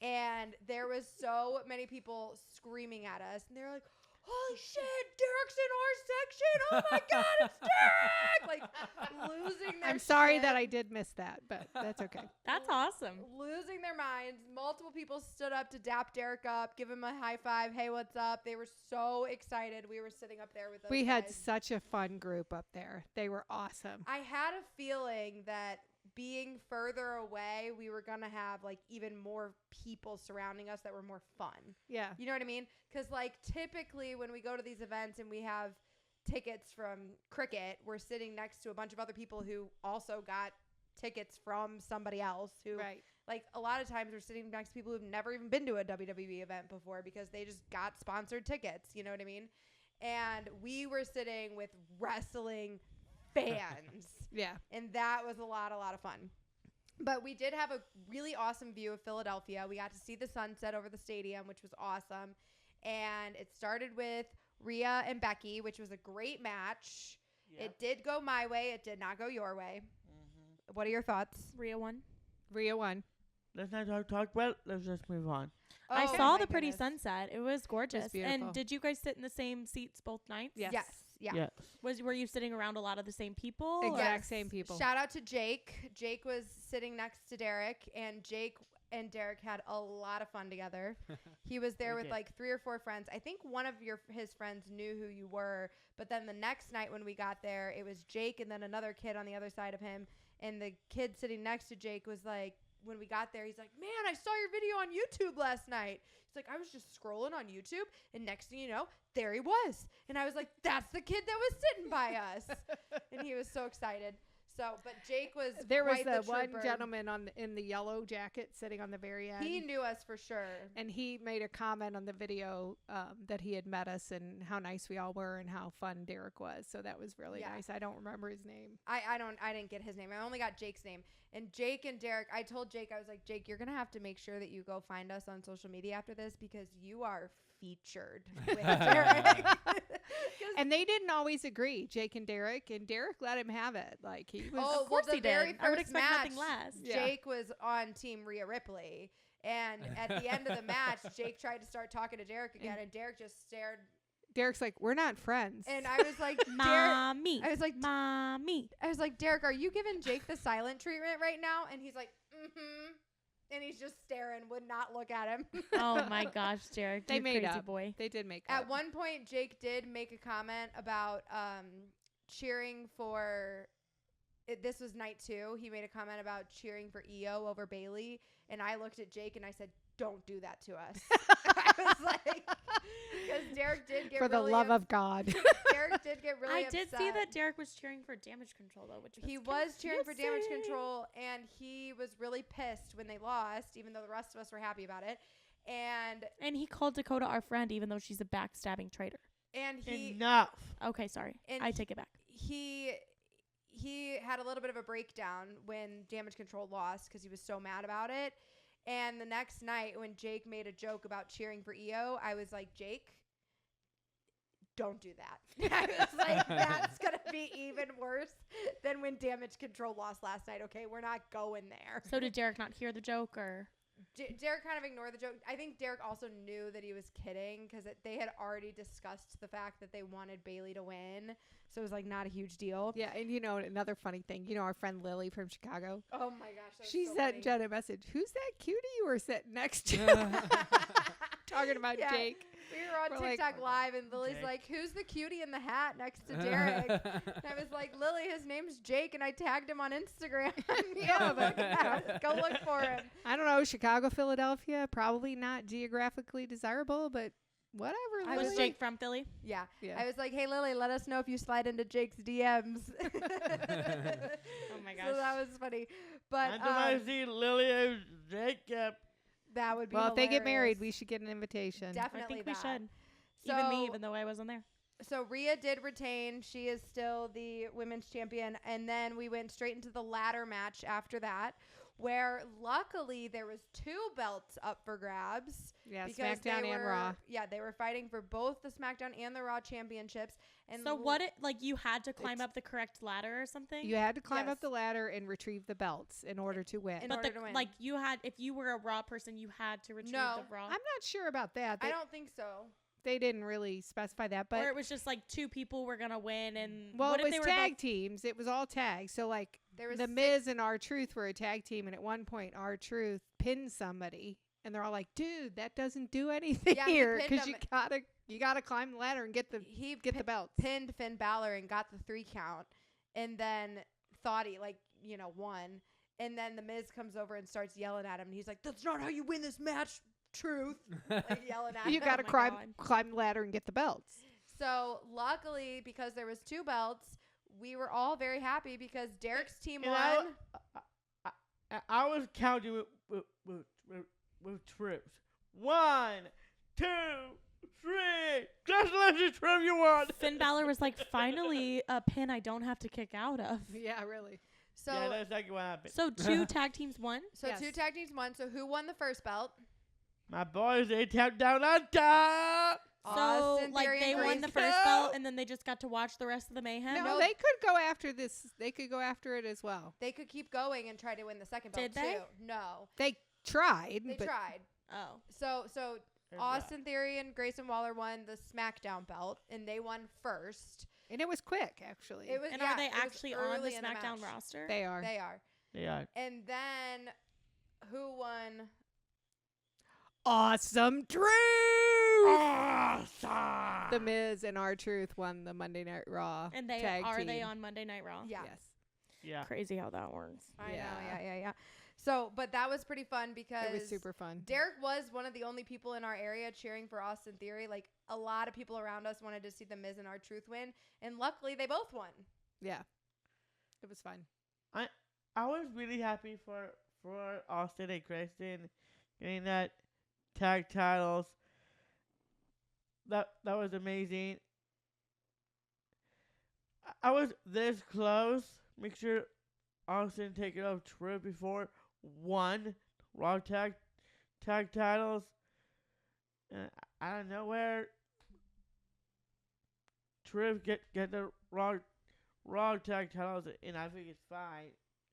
And there was so many people screaming at us, and they're like, "Holy shit, Derek's in our section! Oh my God, it's Derek!" Like losing their
I'm sorry
shit.
that I did miss that, but that's okay.
That's awesome.
Losing their minds. Multiple people stood up to dap Derek up, give him a high five. Hey, what's up? They were so excited. We were sitting up there with those
We had
guys.
such a fun group up there. They were awesome.
I had a feeling that being further away, we were going to have like even more people surrounding us that were more fun.
Yeah.
You know what I mean? Because like typically when we go to these events and we have tickets from cricket, we're sitting next to a bunch of other people who also got tickets from somebody else who
Right.
like a lot of times we're sitting next to people who've never even been to a WWE event before because they just got sponsored tickets. You know what I mean? And we were sitting with wrestling fans.
Yeah.
And that was a lot of fun. But we did have a really awesome view of Philadelphia. We got to see the sunset over the stadium, which was awesome. And it started with Rhea and Becky, which was a great match. It did go my way. It did not go your way. What are your thoughts?
Rhea won.
Rhea won.
let's not talk about it. Let's just move on.
I
Oh
saw
my
the pretty
goodness.
sunset. It was gorgeous.
beautiful.
And did you guys sit in the same seats both nights?
Yes.
Yes. Yeah.
Yes.
Were you sitting around a lot of the same people? or-
Exact same people.
Shout out to Jake. Jake was sitting next to Derek, and Jake and Derek had a lot of fun together. He was there
We
with
did.
like 3 or 4 friends. I think one of his friends knew who you were, but then the next night when we got there, it was Jake and then another kid on the other side of him, and the kid sitting next to Jake was like, when we got there, he's like, man, I saw your video on YouTube last night. He's like, I was just scrolling on YouTube, and next thing you know, there he was. And I was like, that's the kid that was sitting by us. And he was so excited. So, but Jake was
There was
quite
the one
trooper.
gentleman in the yellow jacket sitting on the very end.
He knew us for sure.
And he made a comment on the video that he had met us and how nice we all were and how fun Derek was. So that was really
Yeah.
nice. I don't remember his name.
I didn't get his name. I only got Jake's name. And Jake and Derek, I told Jake, I was like, Jake, you're going to have to make sure that you go find us on social media after this because you are featured with Derek.
And they didn't always agree, Jake and Derek let him have it. Like he was.
Oh,
Of course
well, the
he
very
did. I would
first
expect
match,
nothing less.
Yeah.
Jake was on Team Rhea Ripley. And at the end of the match, Jake tried to start talking to Derek again, and Derek just stared.
Derek's like, we're not friends.
And I was like, Derek,
Mommy.
I was like,
Mommy.
Derek, are you giving Jake the silent treatment right now? And he's like, mm-hmm. And he's just staring, would not look at him.
Oh my gosh, Derek.
They
you
made
crazy
up.
boy.
They did make
At
up.
one point, Jake did make a comment about cheering for. This was night 2. He made a comment about cheering for Io over Bailey, and I looked at Jake and I said, "Don't do that to us." I was like, because Derek did get
For the
really
love of God.
Derek did get really.
I did see
upset.
that Derek was cheering for Damage Control though, which was
He was cheering for Damage
confusing.
Control, and he was really pissed when they lost, even though the rest of us were happy about it. And
And he called Dakota our friend, even though she's a backstabbing traitor.
he
Enough.
Okay, sorry.
And
I take it back.
he had a little bit of a breakdown when Damage Control lost because he was so mad about it. And the next night when Jake made a joke about cheering for Io, I was like, Jake, don't do that. I was like, that's going to be even worse than when Damage Control lost last night. Okay, we're not going there.
So did Derek not hear the joke or?
Derek kind of ignored the joke. I think Derek also knew that he was kidding because they had already discussed the fact that they wanted Bailey to win. So it was like not a huge deal.
Yeah, and another funny thing, our friend Lily from Chicago,
Oh my gosh. That was
she
so
sent
funny.
Jen a message. Who's that cutie you were sitting next to? Talking about
Yeah.
Jake.
We were on
We're like,
TikTok live, and Lily's
Jake.
like, "Who's the cutie in the hat next to Derek?" And I was like, "Lily, his name's Jake," and I tagged him on Instagram. Yeah, but yeah, go look for him.
I don't know, Chicago, Philadelphia, probably not geographically desirable, but whatever.
I
Lily.
Was Jake from Philly?
Yeah.
Yeah.
I was like, "Hey, Lily, let us know if you slide into Jake's DMs."
Oh my
So that was funny, but
I want to see Lily and Jacob.
that would be
Well, if they get married,
hilarious.
we should get an invitation.
Definitely
I think we
that.
should.
So,
Even me, even though I wasn't there.
So Rhea did retain. She is still the women's champion. And then we went straight into the ladder match after that, where luckily there was 2 belts up for grabs.
Yeah,
because
SmackDown
they
and
were-
Raw.
Yeah, they were fighting for both the SmackDown and the Raw championships. And
So what it like you had to climb up the correct ladder or something?
You had to climb
Yes.
up the ladder and retrieve the belts in order to win.
In
but
order to win.
like you had if you were a Raw person, you had to retrieve
No.
the Raw.
I'm not sure about that.
I don't think so.
They didn't really specify that,
or
but
it was just like 2 people were gonna win and
well,
what
it
if they
was
were
tag
both-
teams. It was all tags. So like
There was
the
6
Miz and R-Truth were a tag team, and at one point R-Truth pinned somebody, and they're all like, "Dude, that doesn't do anything
Yeah, he
here
pinned
because
them.
you gotta climb the ladder and get the
He
the belts."
pinned Finn Balor and got the 3 count, and then thought he won. And then the Miz comes over and starts yelling at him, and he's like, "That's not how you win this match, Truth!" Like yelling at
You
him.
gotta
my
climb
God.
the ladder and get the belts.
So luckily, because there was 2 belts, we were all very happy because Derek's team
And
won.
I was counting with trips. 1, 2, 3. Congratulations, Trev, you won.
Finn Balor was like, finally a pin I don't have to kick out of.
Yeah, really.
So
Yeah, that's exactly what happened.
So 2 tag teams won.
Yes.
2 tag teams won. So who won the first belt?
My boys, they tapped down on top.
So
Austin
like
Theory
they
and
won the
Grace.
first belt and then they just got to watch the rest of the mayhem.
No,
No.
they could go after this. They could go after it as well.
They could keep going and try to win the second belt
Did they?
too. No.
They tried.
They
but
tried.
Oh.
So Austin Theory and Grayson Waller won the SmackDown belt, and they won first.
And it was quick, actually.
It was.
And
yeah,
are they
it was
actually on the
early in
SmackDown
match.
roster?
They are.
They are.
Yeah.
And then who won?
Awesome Truth!
Awesome.
The Miz and R-Truth won the Monday Night Raw.
And they
tag
are
team.
they on Monday Night Raw?
Yeah.
Yes.
Yeah.
Crazy how that works.
I know.
Yeah.
Yeah. So, but that was pretty fun because
It was super fun.
Derek was one of the only people in our area cheering for Austin Theory. Like a lot of people around us wanted to see the Miz and R-Truth win, and luckily they both won.
Yeah. It was fun.
I was really happy for Austin and Kristen getting that tag titles. That was amazing. I was this close. Make sure Austin take it off Triv before one Raw tag titles. And out of nowhere, Triv get the Raw tag titles, and I think it's fine.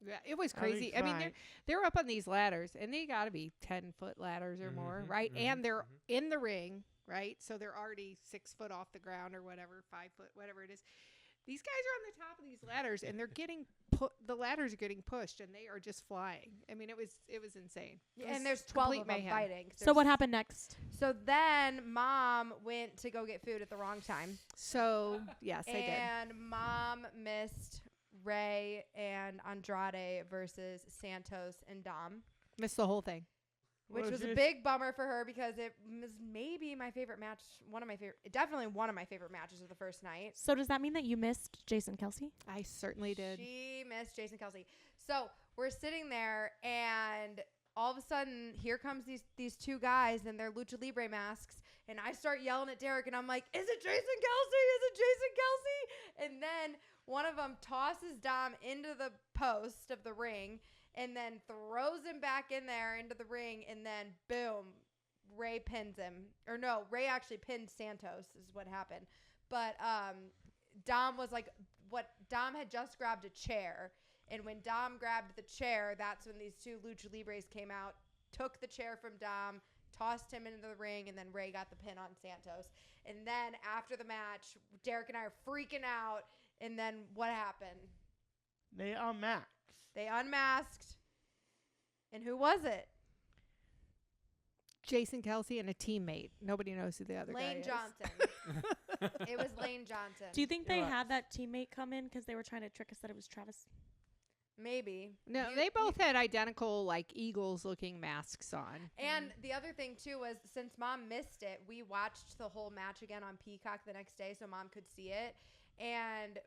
Yeah, it was
I think
crazy.
it's
I mean,
fine.
they're up on these ladders, and they got to be 10-foot ladders or more, right? And they're in the ring, right? So they're already 6 foot off the ground or whatever, 5 foot, whatever it is. These guys are on the top of these ladders, and they're getting the ladders are getting pushed, and they are just flying. I mean, it was insane. It was
And there's 12
complete
of them
mayhem.
fighting.
So what happened next?
So then Mom went to go get food at the wrong time.
So yes, I did.
And Mom missed Ray and Andrade versus Santos and Dom,
Missed the whole thing.
which
Was
was a
this-
big bummer for her because it was maybe my favorite match, definitely one of my favorite matches of the first night.
So does that mean that you missed Jason Kelsey?
I certainly did.
She missed Jason Kelsey. So we're sitting there, and all of a sudden, here comes these two guys in their lucha libre masks, and I start yelling at Derek, and I'm like, "Is it Jason Kelsey? Is it Jason Kelsey?" And then one of them tosses Dom into the post of the ring, and then throws him back in there into the ring, and then boom, Ray pins him. Or no, Ray actually pinned Santos is what happened. But Dom was like, Dom had just grabbed a chair, and when Dom grabbed the chair, that's when these two Lucha Libres came out, took the chair from Dom, tossed him into the ring, and then Ray got the pin on Santos. And then after the match, Derek and I are freaking out, and then what happened?
They unmasked.
They unmasked. And who was it?
Jason Kelsey and a teammate. Nobody knows who the other guy
Lane
is.
Johnson. It was Lane Johnson.
Do you think they
Yeah.
had that teammate come in because they were trying to trick us that it was Travis?
Maybe.
No,
You-
they both had identical, like, Eagles-looking masks on.
And the other thing, too, was since Mom missed it, we watched the whole match again on Peacock the next day so Mom could see it. And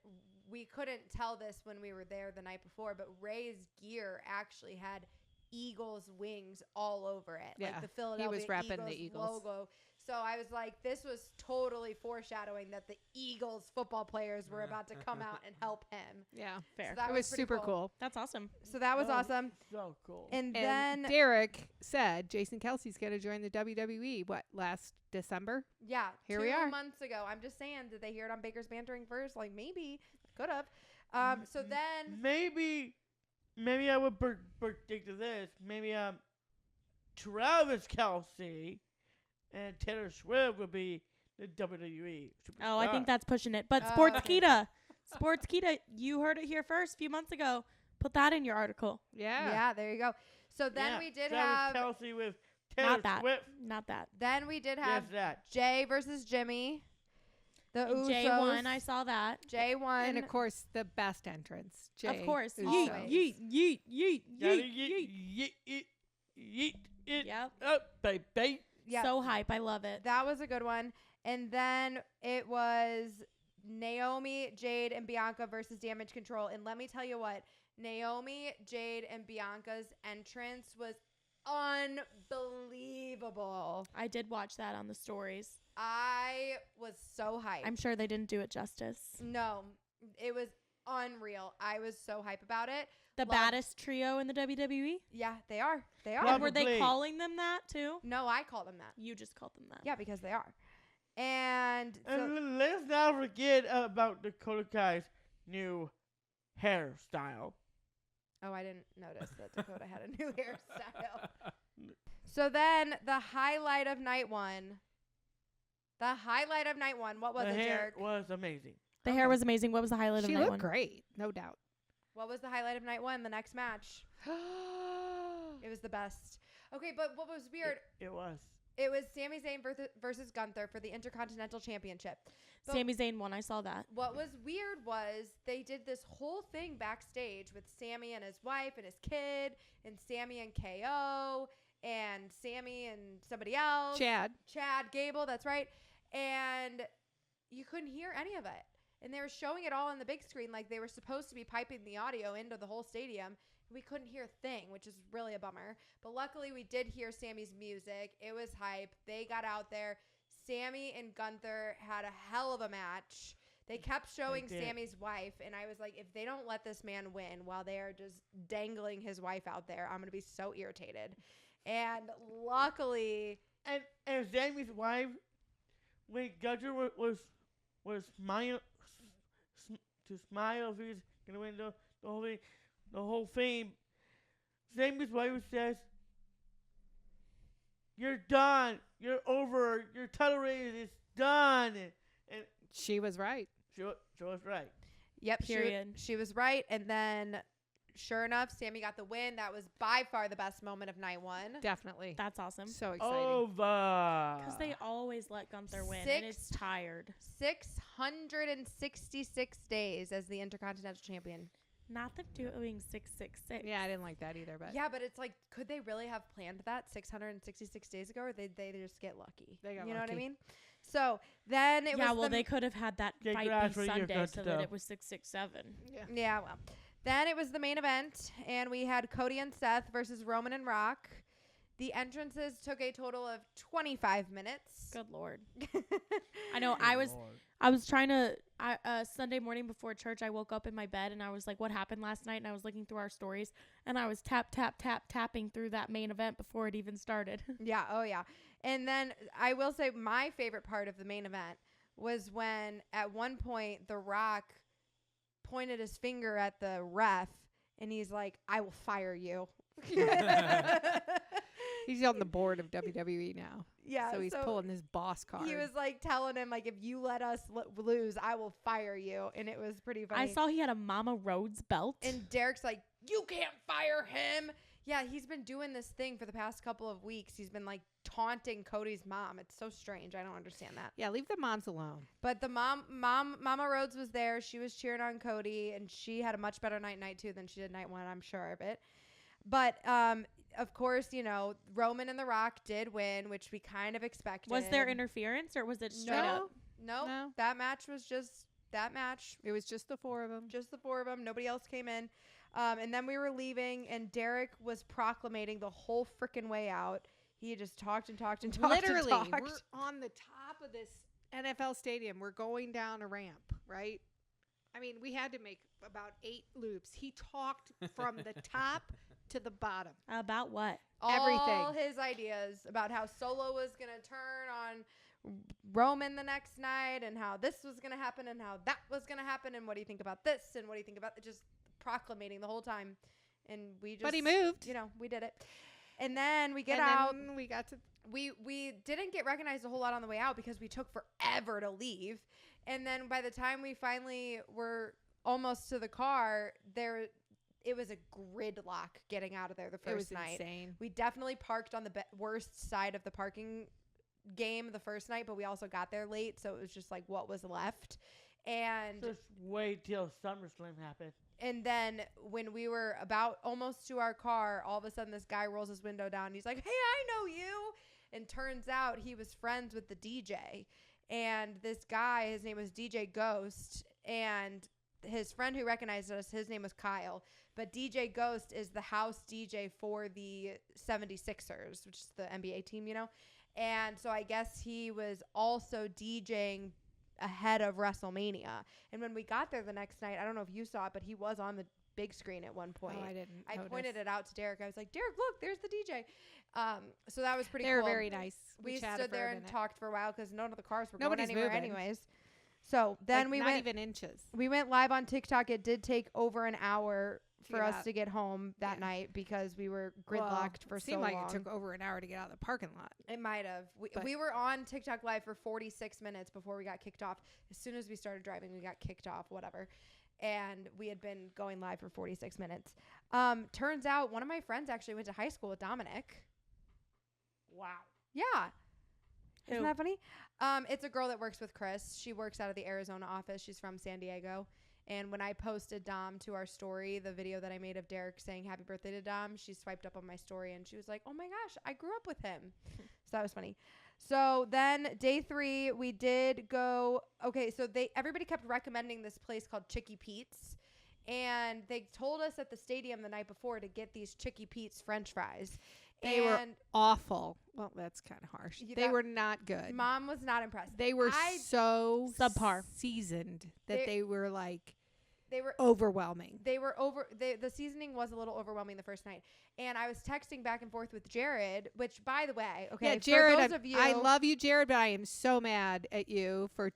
we couldn't tell this when we were there the night before, but Ray's gear actually had Eagles wings all over it.
Yeah,
Like the Philadelphia
repping the Eagles.
logo. So I was like, this was totally foreshadowing that the Eagles football players were about to come out and help him.
Yeah.
Fair.
So that
It was
pretty
super cool.
That's awesome.
So that was
Oh,
awesome.
So cool.
And
And
then,
Derek said Jason Kelsey's going to join the WWE, last December?
yeah,
Here
2
we are.
months ago. I'm just saying, did they hear it on Baker's Bantering first? Like, maybe. Could have. So then,
maybe I would predict this. Maybe Travis Kelsey and Taylor Swift will be the WWE superstar.
Oh, I think that's pushing it. But
Oh,
Sportskeeda, Sportskeeda, you heard it here first a few months ago. Put that in your article.
yeah, there you go. So then we did
Travis
have,
Kelsey with Taylor
Not that.
Swift.
Not that.
then we did have
Yes, that.
Jay versus Jimmy. The Usos.
J1, I saw that.
Jay won.
And, of course, the best entrance. Jay
Of course.
Uso.
Always.
Yeet.
Yeet it
Yep.
up, baby.
Yeah,
So hype. I love it.
that was a good one. And then it was Naomi, Jade, and Bianca versus Damage Control. And let me tell you what, Naomi, Jade, and Bianca's entrance was unbelievable.
I did watch that on the stories.
I was so hyped.
I'm sure they didn't do it justice.
No, it was unreal. I was so hype about it.
The
Love-
baddest trio in the WWE?
Yeah, they are. They are.
Love-
And were they
Probably.
calling them that too?
No, I called them that.
You just called them that.
Yeah, because they are. And so,
And let's not forget about Dakota Kai's new hairstyle.
oh, I didn't notice that Dakota had a new hairstyle. So then the highlight of night one. The highlight of night one. What was
the
it,
hair
Derek?
was amazing.
The hair was amazing. What was the highlight of
She
night
looked
one?
great, no doubt.
What was the highlight of night one? The next match. It was the best. Okay, but what was weird?
It was.
It was Sami Zayn versus Gunther for the Intercontinental Championship. But
Sami Zayn won. I saw that.
what was weird was they did this whole thing backstage with Sami and his wife and his kid, and Sami and KO, and Sami and somebody else.
Chad
Gable, that's right. And you couldn't hear any of it. And they were showing it all on the big screen like they were supposed to be piping the audio into the whole stadium. We couldn't hear a thing, which is really a bummer. But luckily, we did hear Sami's music. It was hype. They got out there. Sami and Gunther had a hell of a match. They kept showing Sami's wife, and I was like, if they don't let this man win while they are just dangling his wife out there, I'm going to be so irritated. And luckily...
And Sami's wife, when Gunther was smile to smile if he's gonna win the whole thing. Sami's wife says, "You're done. You're over. Your title reign is done." And
she was right.
She was right.
Yep,
Period.
She was right. And then, sure enough, Sami got the win. That was by far the best moment of night one.
Definitely.
That's awesome.
So exciting.
Over.
Because they always let Gunther win, and it's tired.
666 days as the Intercontinental Champion.
Not them doing 666.
Yeah, I didn't like that either. But
Yeah, but it's like, could they really have planned that 666 days ago, or did they just get lucky?
They got
You know what I
lucky.
mean? So then it was
they could have had that
They
fight
grabbed
be
what you're
Sunday
going
so
to
that
do.
it was 667.
Yeah, well. Then it was the main event, and we had Cody and Seth versus Roman and Rock. The entrances took a total of 25 minutes.
Good Lord. I know. I was trying to Sunday morning before church, I woke up in my bed and I was like, what happened last night? And I was looking through our stories and I was tapping through that main event before it even started.
Yeah, oh yeah. And then I will say my favorite part of the main event was when at one point The Rock pointed his finger at the ref and he's like, "I will fire you."
he's on the board of WWE now.
Yeah,
So he's pulling his boss card.
He was like telling him, like, if you let us lose, I will fire you. And it was pretty funny.
I saw he had a Mama Rhodes belt.
And Derek's like, you can't fire him. Yeah, he's been doing this thing for the past couple of weeks. He's been like taunting Cody's mom. It's so strange. I don't understand that.
Yeah, leave the moms alone.
But the Mama Rhodes was there. She was cheering on Cody, and she had a much better night two than she did night one. I'm sure of it. But of course, you know, Roman and The Rock did win, which we kind of expected.
Was there interference or was it straight up?
No. That match was just that match.
It was just the four of them.
Just the four of them. Nobody else came in. And then we were leaving, and Derek was proclamating the whole freaking way out. He just talked and talked and talked.
Literally,
and talked.
we're on the top of this NFL stadium. We're going down a ramp, right? I mean, we had to make about 8 loops. He talked from the top to the bottom.
About what?
All his ideas about how Solo was going to turn on Roman the next night and how this was going to happen and how that was going to happen and what do you think about this and what do you think about just proclamating the whole time. And we just...
But he moved.
You know, we did it. And then we get out.
Then we got to...
We didn't get recognized a whole lot on the way out because we took forever to leave. And then by the time we finally were almost to the car, it was a gridlock getting out of there the first night.
It was insane.
We definitely parked on the worst side of the parking game the first night, but we also got there late, so it was just like what was left. And
just wait till SummerSlam happened.
And then when we were about almost to our car, all of a sudden this guy rolls his window down. And he's like, "Hey, I know you." And turns out he was friends with the DJ. And this guy, his name was DJ Ghost. And his friend who recognized us, his name was Kyle. But DJ Ghost is the house DJ for the 76ers, which is the NBA team, you know. And so I guess he was also DJing ahead of WrestleMania. And when we got there the next night, I don't know if you saw it, but he was on the big screen at one point.
Oh, I didn't.
I
notice.
pointed it out to Derek. I was like, "Derek, look, there's the DJ." So that was pretty
They
cool.
were very nice.
We
chatted
stood
for a
there and
minute.
talked for a while because none of the cars were
Nobody's
going anywhere
moving.
anyways. So then
Like,
we
not
went
even inches.
we went live on TikTok. It did take over an hour for us to get home that night because we were gridlocked for so long.
It seemed like it took over an hour to get out of the parking lot.
It might have. We were on TikTok Live for 46 minutes before we got kicked off. As soon as we started driving, we got kicked off, whatever. And we had been going live for 46 minutes. Turns out one of my friends actually went to high school with Dominic.
Wow.
Yeah.
Who?
Isn't that funny? It's a girl that works with Chris. She works out of the Arizona office. She's from San Diego. And when I posted Dom to our story, the video that I made of Derek saying happy birthday to Dom, she swiped up on my story and she was like, oh my gosh, I grew up with him. So that was funny. So then day 3, we did go. Okay, so everybody kept recommending this place called Chicky Pete's. And they told us at the stadium the night before to get these Chicky Pete's French fries.
They were awful. Well, that's kind of harsh. They were not good.
Mom was not impressed.
They were so
subpar
seasoned that they were like
They were
overwhelming.
They were the seasoning was a little overwhelming the first night. And I was texting back and forth with Jared, which by the way, okay,
yeah, Jared,
for those of you,
I love you, Jared, but I am so mad at you for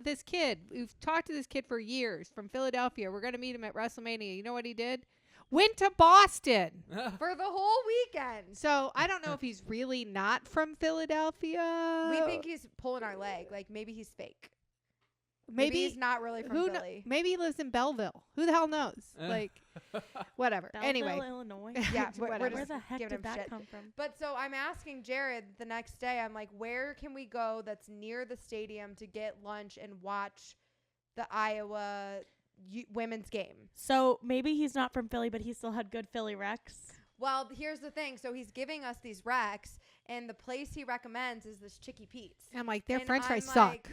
this kid. We've talked to this kid for years from Philadelphia. We're going to meet him at Wrestlemania. You know what he did? Went to Boston
for the whole weekend.
So I don't know if he's really not from Philadelphia.
We think he's pulling our leg. Like maybe he's fake. Maybe he's not really from Philly.
Maybe he lives in Belleville. Who the hell knows? Like, whatever.
Belleville,
anyway,
Illinois.
Yeah,
where the heck did that come from?
But so I'm asking Jared the next day. I'm like, where can we go that's near the stadium to get lunch and watch the Iowa women's game?
So maybe he's not from Philly, but he still had good Philly Rex.
Well, here's the thing. So he's giving us these Rex, and the place he recommends is this Chicky Pete's.
I'm like, their French fries
suck.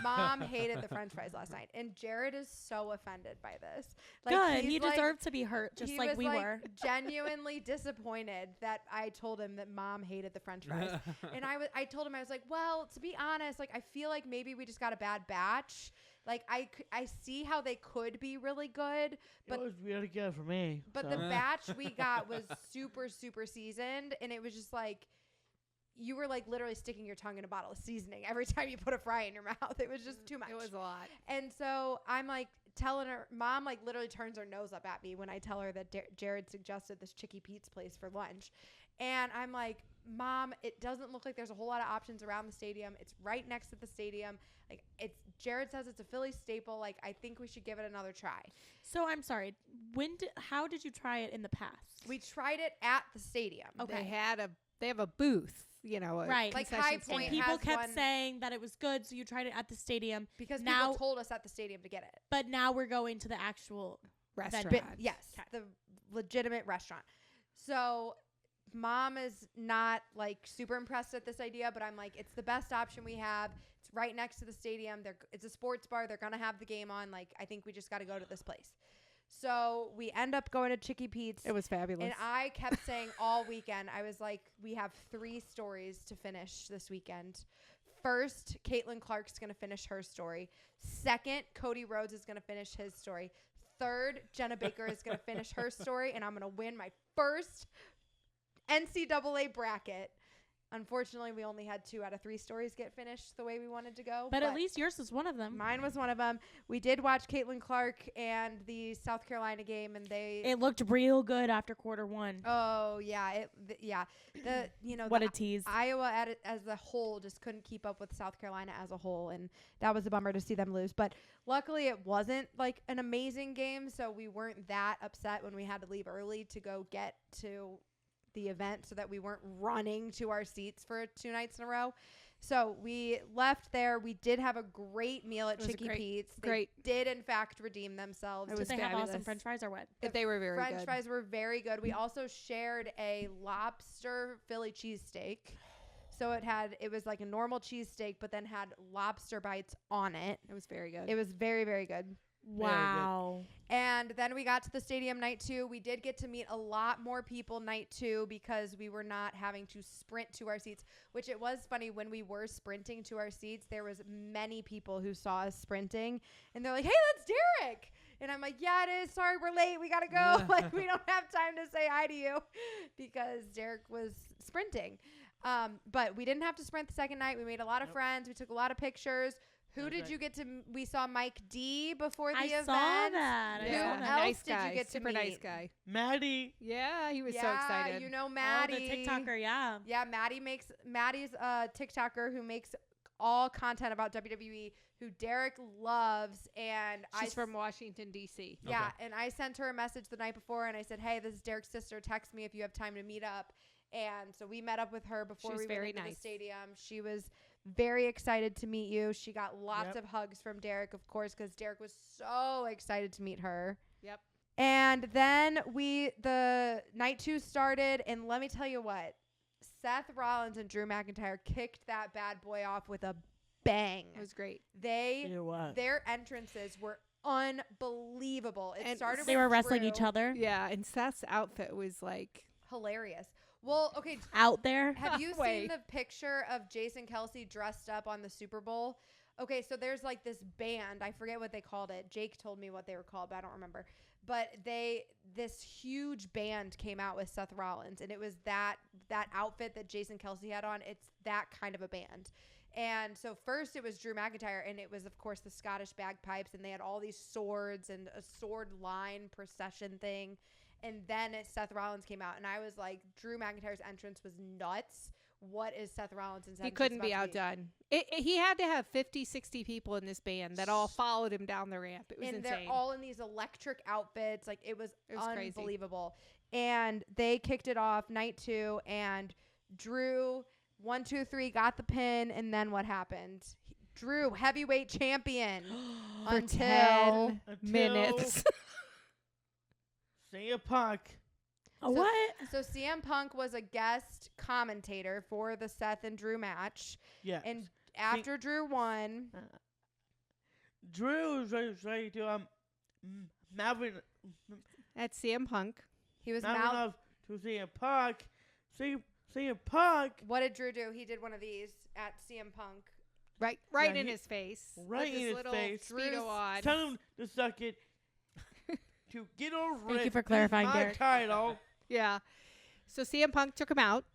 Mom hated the French fries last night, and Jared is so offended by this. Like,
good. He deserved to be hurt, just like we were.
Genuinely disappointed that I told him that Mom hated the French fries, and I told him, I was like, well, to be honest, like I feel like maybe we just got a bad batch. Like I see how they could be really good, but
it was really good for me.
But the batch we got was super, super seasoned, and it was just like you were like literally sticking your tongue in a bottle of seasoning every time you put a fry in your mouth. It was just too much.
It was a lot.
And so I'm like telling her, Mom like literally turns her nose up at me when I tell her that Jared suggested this Chicky Pete's place for lunch. And I'm like, Mom, it doesn't look like there's a whole lot of options around the stadium. It's right next to the stadium. Like Jared says it's a Philly staple. Like I think we should give it another try.
So I'm sorry. How did you try it in the past?
We tried it at the stadium.
Okay. They have a booth,
right?
Like High Point.
And people kept saying that it was good, so you tried it at the stadium
because people told us at the stadium to get it.
But now we're going to the actual
restaurant.
Yes, the legitimate restaurant. So Mom is not like super impressed at this idea, but I'm like, it's the best option we have. It's right next to the stadium. It's a sports bar. They're gonna have the game on. Like, I think we just got to go to this place. So we end up going to Chicky Pete's.
It was fabulous.
And I kept saying all weekend, I was like, we have 3 stories to finish this weekend. First, Caitlin Clark's going to finish her story. Second, Cody Rhodes is going to finish his story. Third, Jenna Baker is going to finish her story. And I'm going to win my first NCAA bracket. Unfortunately, we only had 2 out of 3 stories get finished the way we wanted to go.
But at least yours was one of them.
Mine was one of them. We did watch Caitlin Clark and the South Carolina game, and it
looked real good after quarter 1.
Oh yeah,
what a tease.
Iowa as a whole just couldn't keep up with South Carolina as a whole, and that was a bummer to see them lose. But luckily, it wasn't like an amazing game, so we weren't that upset when we had to leave early to go get to the event so that we weren't running to our seats for 2 nights in a row. So we left there. We did have a great meal at Chicky Pete's. They did, in fact, redeem themselves.
Did they have awesome French fries or what?
They were very good.
French fries were very good. We also shared a lobster Philly cheesesteak. So it was like a normal cheesesteak, but then had lobster bites on it.
It was very good.
It was very, very good.
Wow.
And then we got to the stadium night 2. We did get to meet a lot more people night 2 because we were not having to sprint to our seats, which it was funny when we were sprinting to our seats. There was many people who saw us sprinting and they're like, hey, that's Derek. And I'm like, yeah, it is. Sorry, we're late. We got to go. Like, we don't have time to say hi to you because Derek was sprinting. But we didn't have to sprint the second night. We made a lot of friends. We took a lot of pictures. Who
That's
did
right.
you get to? We saw Mike D before the
I
event.
saw that. I
Who
Yeah,
saw that.
else
nice
did you
guy.
get to
Super nice
meet?
guy.
Maddie.
Yeah, he was so
Yeah,
excited.
you know
Oh,
Maddie.
the TikToker, yeah.
Yeah, Maddie's a TikToker who makes all content about WWE, who Derek loves, and
She's from Washington D.C.
Yeah,
Okay.
and I sent her a message the night before, and I said, "Hey, this is Derek's sister. Text me if you have time to meet up." And so we met up with her before
She was
we went
very
into the
nice.
stadium. She was very excited to meet you. She got lots
Yep.
of hugs from Derek, of course, because Derek was so excited to meet her.
Yep.
And then the night 2 started, and let me tell you what, Seth Rollins and Drew McIntyre kicked that bad boy off with a bang.
It was great.
Their entrances were unbelievable. It
And
started
They
with
were wrestling
Drew.
each other
Yeah, and Seth's outfit was like
Hilarious. Well, okay,
out there.
have you
Wait.
seen the picture of Jason Kelsey dressed up on the Super Bowl? Okay, so there's like this band. I forget what they called it. Jake told me what they were called, but I don't remember. But this huge band came out with Seth Rollins, and it was that outfit that Jason Kelsey had on. It's that kind of a band. And so first it was Drew McIntyre, and it was, of course, the Scottish bagpipes, and they had all these swords and a sword line procession thing. And then Seth Rollins came out, and I was like, Drew McIntyre's entrance was nuts. What is Seth Rollins' entrance?
he couldn't be
about to
outdone. He had to have 50, 60 people in this band that all followed him down the ramp. It was
And
insane.
they're all in these electric outfits. Like, it was
crazy.
unbelievable. And they kicked it off night 2, and Drew, 1, 2, 3, got the pin, and then what happened? Drew, heavyweight champion.
For
until
10 minutes.
CM Punk.
What?
So CM Punk was a guest commentator for the Seth and Drew match.
Yeah.
And after Drew won,
Drew was ready to mouthing
That's CM Punk.
he was
mouthing
mouth.
off to CM Punk. CM Punk
What did Drew do? He did one of these at CM Punk.
Right
Yeah,
in
he-
his face.
right
with
in
his
his
little
face.
Speedo on.
tell him to suck it. To get over
Thank
it.
you for
This is
clarifying,
my
Derek.
title.
Yeah. So CM Punk took him out.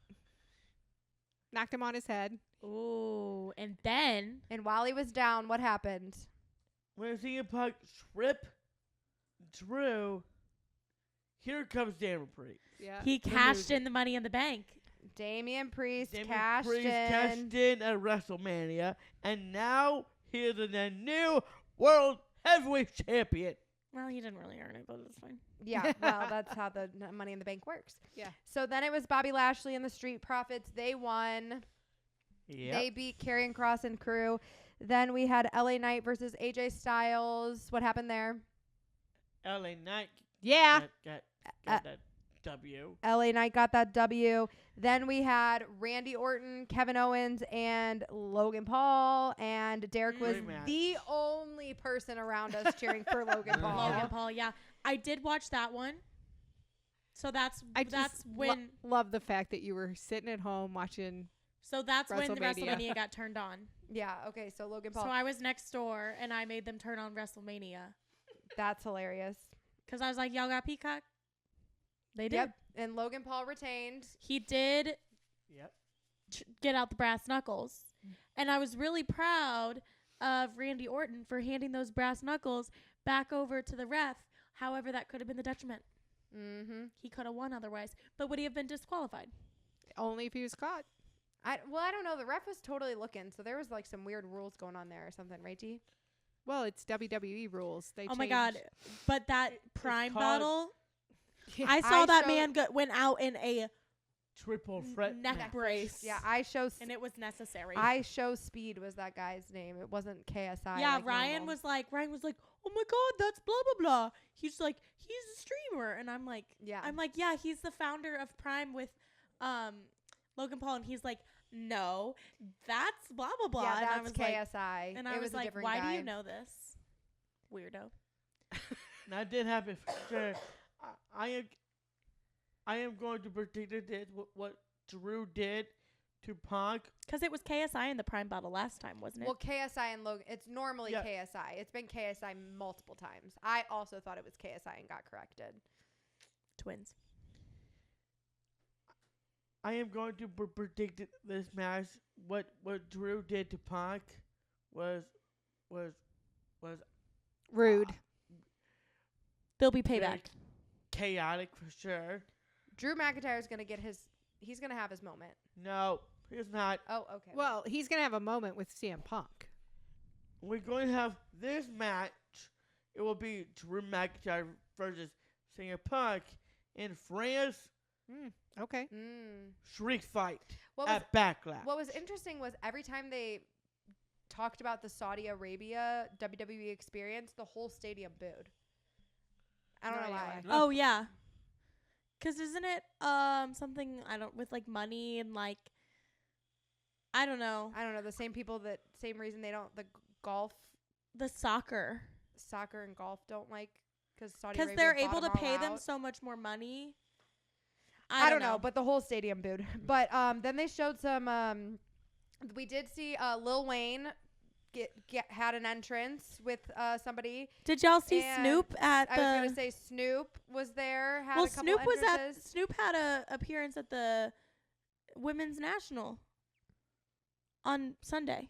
Knocked him on his head.
Ooh, and then
And while he was down, what happened?
When CM Punk trip Drew, here comes Damian Priest.
Yeah.
he cashed in the Money in the Bank.
Damian Priest
Damian
cashed
Priest
in.
cashed in at WrestleMania, and now he is the new World Heavyweight Champion.
Well, he didn't really earn it, but it's fine.
Yeah, well, that's how the Money in the Bank works.
Yeah.
So then it was Bobby Lashley and the Street Profits. They won.
Yep.
They beat Karrion Kross and crew. Then we had LA Knight versus AJ Styles. What happened there?
LA Knight
Yeah.
got that W.
LA Knight got that W. Then we had Randy Orton, Kevin Owens, and Logan Paul. And Derek was
Great match.
the only person around us cheering for Logan Paul.
Logan Paul, yeah. I did watch that one. So that's when
love the fact that you were sitting at home watching.
when
WrestleMania.
WrestleMania got turned on.
Yeah, okay, so Logan Paul.
So I was next door and I made them turn on WrestleMania
That's hilarious.
because I was like, "Y'all got Peacock?" They did.
Yep. And Logan Paul retained.
He did
Yep.
get out the brass knuckles, and I was really proud of Randy Orton for handing those brass knuckles back over to the ref. However, that could have been the detriment.
Mm-hmm.
He could have won otherwise, but would he have been disqualified?
Only if he was caught.
I don't know. The ref was totally looking, so there was like some weird rules going on there or something, right, G?
Well, it's WWE rules. They
Oh my God!
changed.
But that Prime
called-
bottle,
Yeah.
I saw that
showed-
man went out in a
Triple threat
neck
match.
brace.
Yeah, I show
and it was necessary.
I show speed was that guy's name. It wasn't KSI.
yeah,
like
Ryan
normal.
was like, "Oh my God, that's blah blah blah." He's like, he's a streamer, and I'm like,
Yeah.
yeah, he's the founder of Prime with, Logan Paul, and he's like, no, that's blah blah blah.
Yeah,
and I
that's
was
KSI.
like, and
it
I
was
was
a
like,
different
why
guy.
do you know this, weirdo?
That did happen for sure. I am going to predict it what Drew did to Punk.
Because it was KSI in the Prime bottle last time, wasn't it?
Well, KSI and Logan. It's normally
Yeah.
KSI. It's been KSI multiple times. I also thought it was KSI and got corrected.
Twins.
I am going to predict this match. What Drew did to Punk was was
Rude.
There'll be
very
payback.
chaotic for sure.
Drew McIntyre's gonna get he's gonna have his moment.
No, it's not.
Oh, okay.
Well, he's going to have a moment with CM Punk.
We're going to have this match. It will be Drew McIntyre versus CM Punk in France
Okay.
Street Fight
What was
at Backlash.
What was interesting was every time they talked about the Saudi Arabia WWE experience, the whole stadium booed. I don't know why.
Oh yeah. 'Cause isn't it something with like money and like I don't know.
I don't know. The same reason they don't, the
Soccer.
soccer and golf don't like, because Saudi
Because
Arabia
they're
bought
able to
all
pay them
out.
so much more money.
I don't know, but the whole stadium booed. But then they showed some. We did see Lil Wayne had an entrance with somebody.
Did y'all see
and
Snoop at the?
I was gonna say Snoop was there. Had a couple
Snoop had a appearance at the Women's National on Sunday,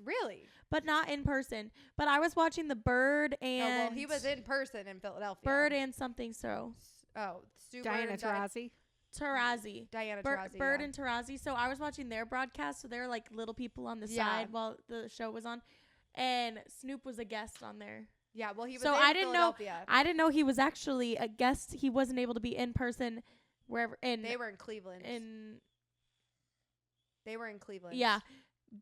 Really?
but not in person. But I was watching the Bird and
Well, he was in person in Philadelphia.
Bird and something so
Super
Diana
and
Taurasi.
Tarazi.
Diana
Bird
Taurasi.
and Tarazi. So I was watching their broadcast. So they were like little people on the
Yeah.
side while the show was on, and Snoop was a guest on there.
Yeah, well, he was
So
in
I didn't know-
Philadelphia.
I didn't know he was actually a guest. He wasn't able to be in person wherever
They were in Cleveland. They were in Cleveland.
Yeah,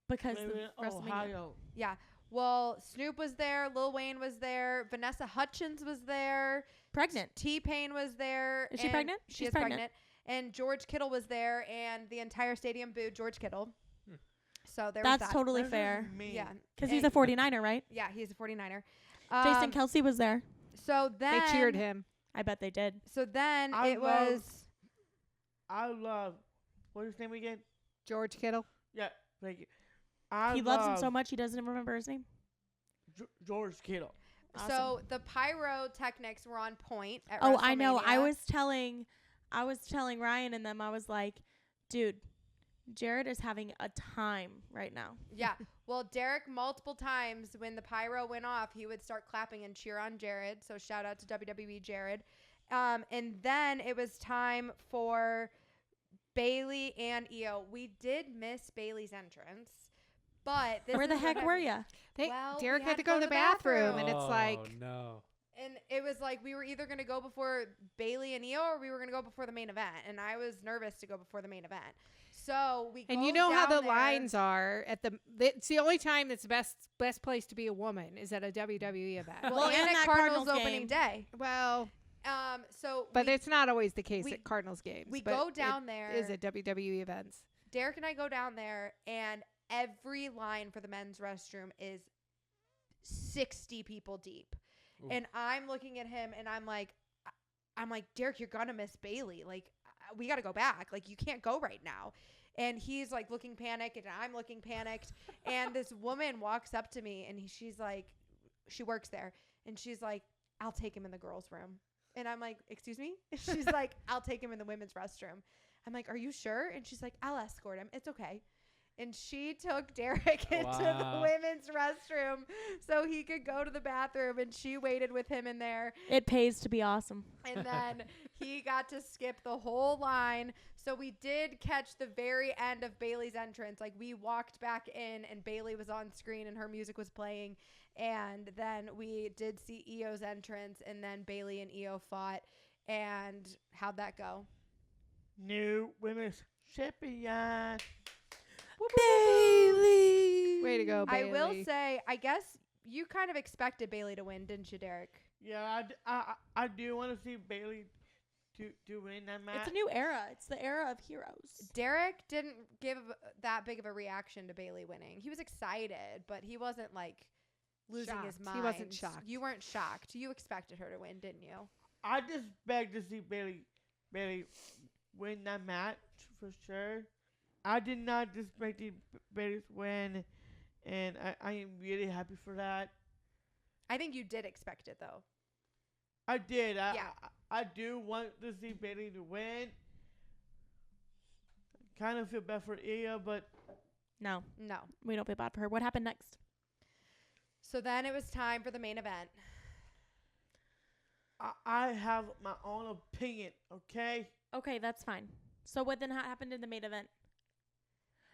because
Maybe
of WrestleMania.
Ohio.
Yeah. Well, Snoop was there. Lil Wayne was there. Vanessa Hudgens was there.
Pregnant.
T-Pain was there.
Is she
and
pregnant?
She
She's
is pregnant. And George Kittle was there, and the entire stadium booed George Kittle. So there was
That's
that.
totally
That's
fair.
mean.
Yeah.
Because he's a 49er, right?
Yeah, he's a 49er.
Jason Kelsey was there.
So then
They cheered him.
I bet they did.
So then
I
it
love-
was
I love. What's his name again?
George Kittle.
Yeah, thank you.
He loves him so much he doesn't even remember his name.
George Kittle.
So the pyrotechnics were on point at
Oh, I know. I
WrestleMania.
was telling Ryan and them, I was like, dude, Jared is having a time right now.
Yeah. Well, Derek, multiple times when the pyro went off, he would start clapping and cheer on Jared. So shout out to WWE Jared. And then it was time for Bailey and Io. We did miss Bailey's entrance, but this
Where the
is
heck
what
were you?
Well,
Derek
we
had to go to the bathroom, and
Oh,
it's like,
no.
And it was like we were either going to go before Bailey and Io, or we were going to go before the main event. And I was nervous to go before the main event. So we
and
go
you know how
down
the
there.
lines are at the. It's the only time that's the best place to be a woman is at a WWE event.
Well,
Well,
and
and
at
that
Cardinals
Cardinals
opening
game.
day.
Well,
So
but
we,
it's not always the case
we-
at Cardinals games.
we
but
go down
it
there.
is at WWE events.
Derek and I go down there, and every line for the men's restroom is 60 people deep.
Oof.
And I'm looking at him, and I'm like, Derek, you're gonna miss Bailey. Like, we got to go back. Like, you can't go right now. And he's like looking panicked, and I'm looking panicked. And this woman walks up to me, and she's like, she works there, and she's like, I'll take him in the girls' room. And I'm like, excuse me? She's like, I'll take him in the women's restroom. I'm like, are you sure? And she's like, I'll escort him. It's okay. And she took Derek into the
Wow.
women's restroom so he could go to the bathroom, and she waited with him in there.
It pays to be awesome.
And then he got to skip the whole line. So we did catch the very end of Bailey's entrance. Like, we walked back in, and Bailey was on screen, and her music was playing. And then we did see Io's entrance, and then Bailey and Io fought. And how'd that go?
New women's champion.
Bailey.
Way to go, Bailey.
I will say, I guess you kind of expected Bailey to win, didn't you, Derek?
Yeah, I do want to see Bailey to win that match.
It's a new era. It's the era of heroes.
Derek didn't give that big of a reaction to Bailey winning. He was excited, but he wasn't like losing his
Shocked.
mind.
He wasn't shocked.
You weren't shocked. You expected her to win, didn't you?
I just beg to see Bailey win that match for sure. I did not expect Bailey to win, and I am really happy for that.
I think you did expect it, though.
I did.
Yeah.
I do want to see Bailey to win. Kind of feel bad for Io, but
No,
No.
we don't feel bad for her. What happened next?
So then it was time for the main event.
I have my own opinion, okay?
Okay, that's fine. So what then happened in the main event?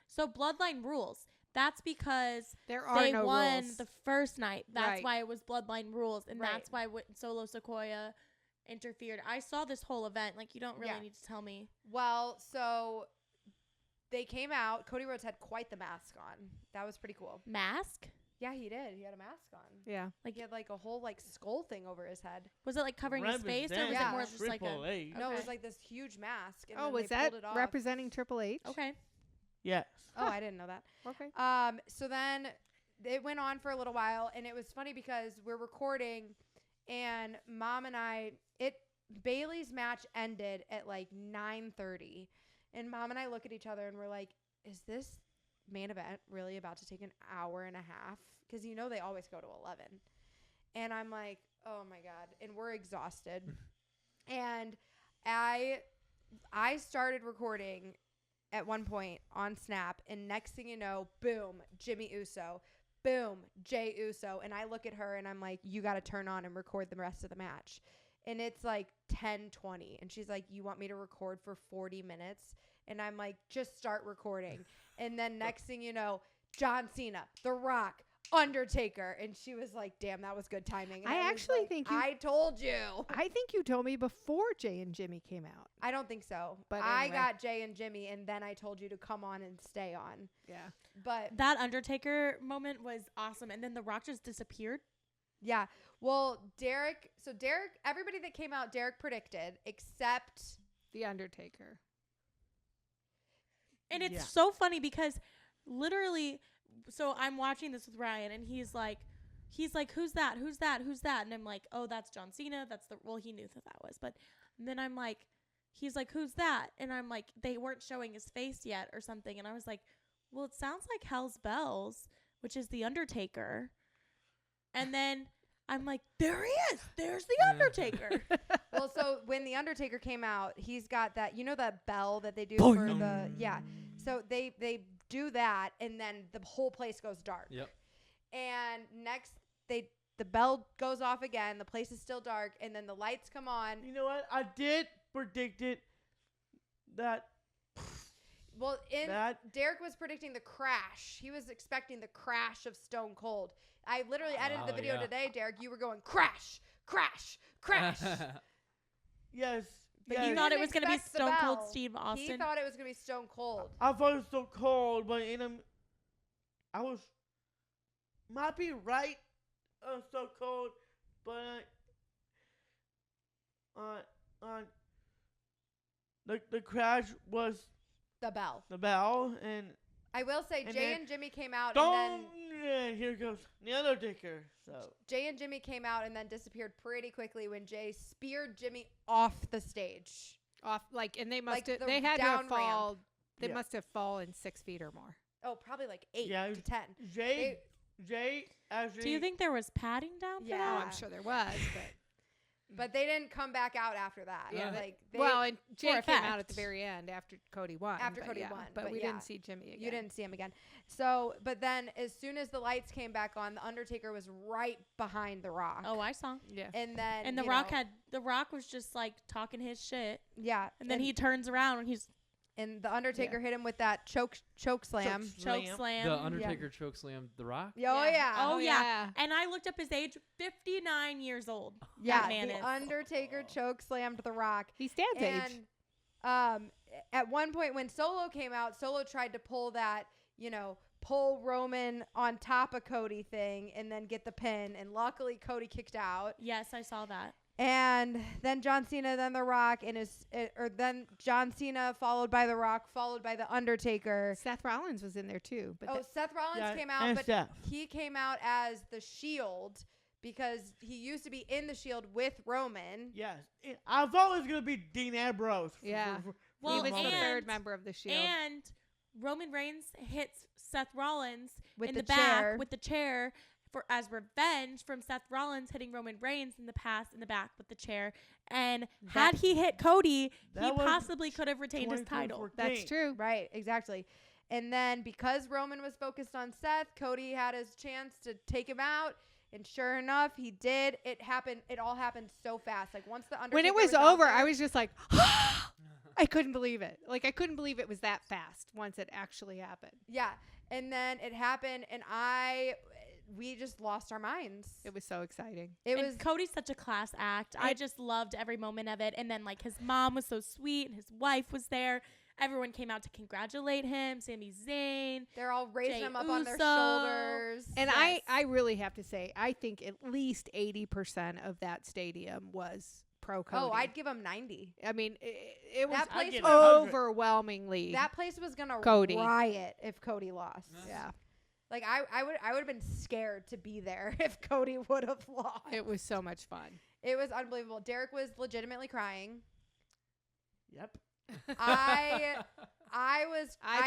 So Bloodline rules. That's because
There are
they
no
won
rules.
the first night. That's
Right.
why it was Bloodline rules, and
Right.
that's why Solo Sequoia interfered. I saw this whole event. Like, you don't really
Yeah.
need to tell me.
Well, so they came out. Cody Rhodes had quite the mask on. That was pretty cool.
Mask?
Yeah, he did. He had a mask on.
Yeah.
Like he had like a whole like skull thing over his head.
Was it like covering his face, or was
Yeah.
it more just like
Triple
a?
H.
No, it was
Okay.
like this huge mask. And
Oh,
then
was
they
that
pulled it off.
representing Triple H?
Okay.
Yes.
Oh, I didn't know that.
Okay.
So then it went on for a little while, and it was funny because we're recording, and Mom and I, Bailey's match ended at like 9:30, and Mom and I look at each other and we're like, "Is this main event really about to take an hour and a half?" Because you know they always go to 11, and I'm like, "Oh my god!" And we're exhausted, and I started recording at one point on Snap, and next thing you know, boom, Jimmy Uso, boom, Jay Uso, and I look at her and I'm like, "You got to turn on and record the rest of the match." And it's like 10:20, and she's like, "You want me to record for 40 minutes?" And I'm like, "Just start recording." And then next thing you know, John Cena, The Rock, Undertaker, and she was like, "Damn, that was good timing." And
I
was
actually
like,
think you-
I told you.
I think you told me before Jay and Jimmy came out.
I don't think so.
But
I
anyway.
got Jay and Jimmy, and then I told you to come on and stay on.
Yeah.
But
That Undertaker moment was awesome, and then The Rock just disappeared.
yeah, well, Derek, everybody that came out, Derek predicted, except
The Undertaker.
And it's
Yeah.
so funny because literally, so I'm watching this with Ryan, and he's like, "Who's that? Who's that? Who's that?" And I'm like, "Oh, that's John Cena. Well, he knew that was." But then I'm like, he's like, "Who's that?" And I'm like, they weren't showing his face yet or something. And I was like, well, it sounds like Hell's Bells, which is the Undertaker. And then I'm like, there he is. There's the Undertaker.
well, so when the Undertaker came out, he's got that, you know, that bell that they do for the So they do that, and then the whole place goes dark.
Yep.
And next the bell goes off again. The place is still dark, and then the lights come on.
You know what? I did predict it. That
Well, Derek was predicting the crash. He was expecting the crash of Stone Cold. I literally edited the video today, Derek. You were going crash, crash, crash.
yes.
But
yes.
you thought it was going to be
expect the
Stone Cold
bell.
Steve
He
Austin.
thought it was going to be Stone Cold.
I thought it was so cold, but I was might be right. So cold, but the crash was
The bell.
the bell, and
I will say,
And
Jay
then-
and Jimmy came out, and
don't.
then
Yeah, here goes the Undertaker. So
Jay and Jimmy came out and then disappeared pretty quickly when Jay speared Jimmy off the stage.
Off and they
Like
must have
the
they had to
down
have fall. They
Yeah.
must have fallen 6 feet or more.
Oh, probably like 8
Yeah,
to 10.
Jay actually.
Do you think there was padding down for
Yeah.
Oh,
that?
I'm sure there was, but
But they didn't come back out after that.
Yeah.
Like
and Jay
a
came out
fact.
at the very end after Cody won.
After
but
Cody
yeah,
won,
but
but
we
yeah.
didn't see Jimmy again.
you didn't see him again. So, but then as soon as the lights came back on, the Undertaker was right behind The Rock.
Oh, I saw.
Yeah.
And then
And The Rock was just like talking his shit.
yeah,
And then he turns around and he's
and the Undertaker hit him with that choke slam.
choke slam.
The Undertaker chokeslammed The Rock.
Oh yeah.
Oh, yeah.
yeah.
And I looked up his age, 59 years old.
Yeah,
That man
the
is.
Undertaker choke slammed The Rock.
He stands age.
And at one point when Solo came out, Solo tried to pull that, pull Roman on top of Cody thing and then get the pin. And luckily Cody kicked out.
Yes, I saw that.
And then John Cena, then The Rock, then John Cena followed by The Rock, followed by The Undertaker.
Seth Rollins was in there too. But
Seth Rollins came out,
and
but
Seth.
he came out as the Shield because he used to be in the Shield with Roman.
Yes, I thought it was gonna be Dean Ambrose.
Yeah.
Well,
he was the
and-
third member of the Shield.
And Roman Reigns hits Seth Rollins
With
in
the
the back
chair.
with the chair as revenge from Seth Rollins hitting Roman Reigns in the past in the back with the chair. And had he hit Cody, he
that was
possibly could have retained his title.
22-14.
That's true.
Right, exactly. And then because Roman was focused on Seth, Cody had his chance to take him out. And sure enough, he did. It happened. It all happened so fast. Like once the Undertaker
when it was
out
over,
there,
I was just like, I couldn't believe it. Like I couldn't believe it was that fast once it actually happened.
Yeah. And then it happened, and we just lost our minds.
It was so exciting.
Cody's such a class act. I just loved every moment of it. And then like his mom was so sweet, and his wife was there. Everyone came out to congratulate him. Sami Zayn.
They're all raising
Jey
him up on their
Uso.
shoulders.
And
Yes.
I really have to say, I think at least 80% of that stadium was pro Cody.
Oh, I'd give him 90.
I mean, it was
That place
get
was
100.
overwhelmingly.
that place was gonna
Cody.
riot if Cody lost.
Yeah,
Like I would have been scared to be there if Cody would have lost.
it was so much fun.
It was unbelievable. Derek was legitimately crying.
Yep.
I
I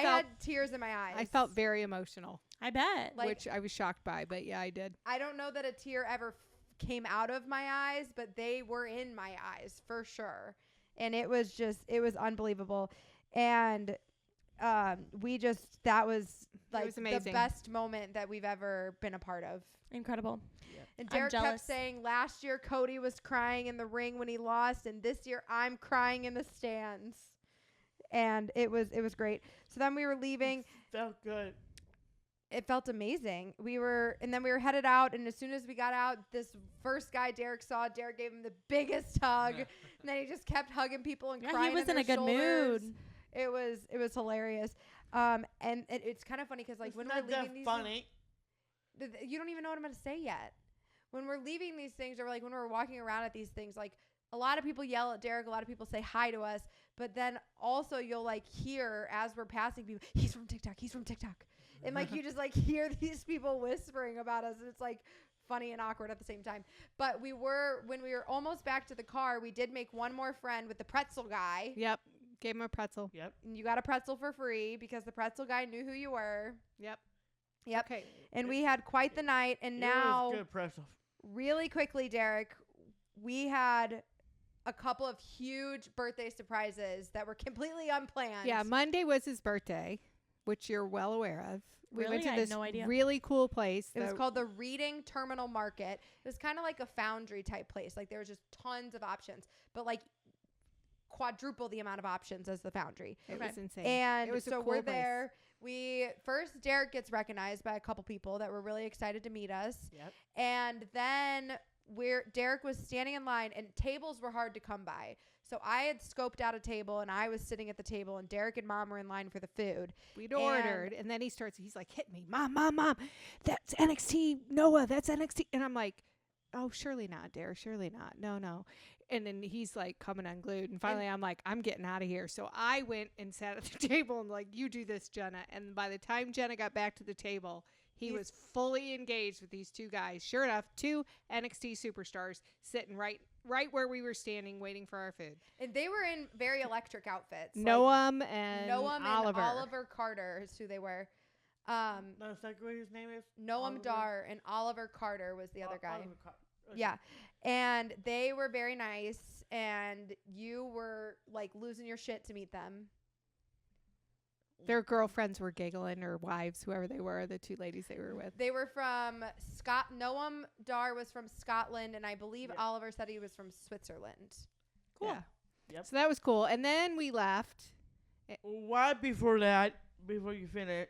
felt-
had tears in my eyes.
I felt very emotional,
I bet.
like
which I was shocked by, but yeah, I did.
I don't know that a tear ever came out of my eyes, but they were in my eyes for sure. And it was unbelievable. And that was like
was
the
amazing.
best moment that we've ever been a part of.
Incredible.
And
I'm
Derek kept
jealous.
saying last year Cody was crying in the ring when he lost, and this year I'm crying in the stands. And it was great. So then we were leaving.
Felt good.
It felt amazing. We were headed out, and as soon as we got out, this first guy Derek saw, Derek gave him the biggest hug, and then he just kept hugging people and
Yeah,
crying.
he was
in
in a
their
good
shoulders.
mood.
It was hilarious. And it's kind of funny because like
It's
when
not
we're
that
leaving these,
funny.
you don't even know what I'm going to say yet. When we're leaving these things, or like when we're walking around at these things, like a lot of people yell at Derek, a lot of people say hi to us, but then also you'll like hear as we're passing people, he's from TikTok, he's from TikTok. And like you just like hear these people whispering about us, and it's like funny and awkward at the same time. But when we were almost back to the car, we did make one more friend with the pretzel guy.
Yep, gave him a pretzel.
Yep.
And you got a pretzel for free because the pretzel guy knew who you were.
Yep.
Yep.
Okay.
And we had quite the night. And
It
now,
was good pretzel.
really quickly, Derek, we had a couple of huge birthday surprises that were completely unplanned.
Yeah, Monday was his birthday, which you're well aware of. We
Really?
went to
I had
this
no idea.
really cool place.
It was
that-
called the Reading Terminal Market. It was kind of like a foundry type place. Like there was just tons of options, but like quadruple the amount of options as the foundry.
It
Okay.
was insane.
And
it was a
so
cool
we're
place.
there. Derek gets recognized by a couple people that were really excited to meet us.
Yep.
And then Derek was standing in line, and tables were hard to come by. So I had scoped out a table, and I was sitting at the table, and Derek and Mom were in line for the food.
We'd ordered, and then he's like, hit me. Mom, that's NXT. Noah, that's NXT. And I'm like, oh, surely not, Derek, surely not. No. And then he's like coming unglued. And finally, I'm like, I'm getting out of here. So I went and sat at the table and like, you do this, Jenna. And by the time Jenna got back to the table, he was fully engaged with these two guys. Sure enough, two NXT superstars sitting right where we were standing waiting for our food.
And they were in very electric outfits.
Noam and Oliver.
and Oliver Carter is who they were.
No, is that what his name is?
Noam
Oliver?
Dar and Oliver Carter was the other guy.
Oliver okay.
Yeah. And they were very nice, and you were like losing your shit to meet them.
Their girlfriends were giggling, or wives, whoever they were, the two ladies they were with.
They were from Noam Dar was from Scotland, and I believe
Yep.
Oliver said he was from Switzerland.
Cool. Yeah.
Yep.
So that was cool. And then we left.
Right before that, before you finish,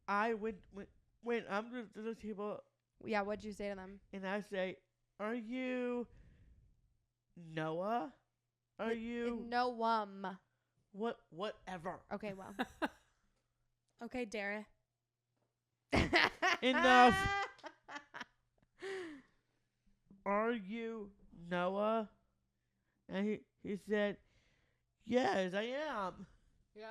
I went up to the table
Yeah, what'd you say to them?
and I say, "Are you Noah? Are you
Noam.
whatever?"
Okay, well.
Okay, Dara.
Enough. "Are you Noah?" And he said, "Yes, I am."
Yeah.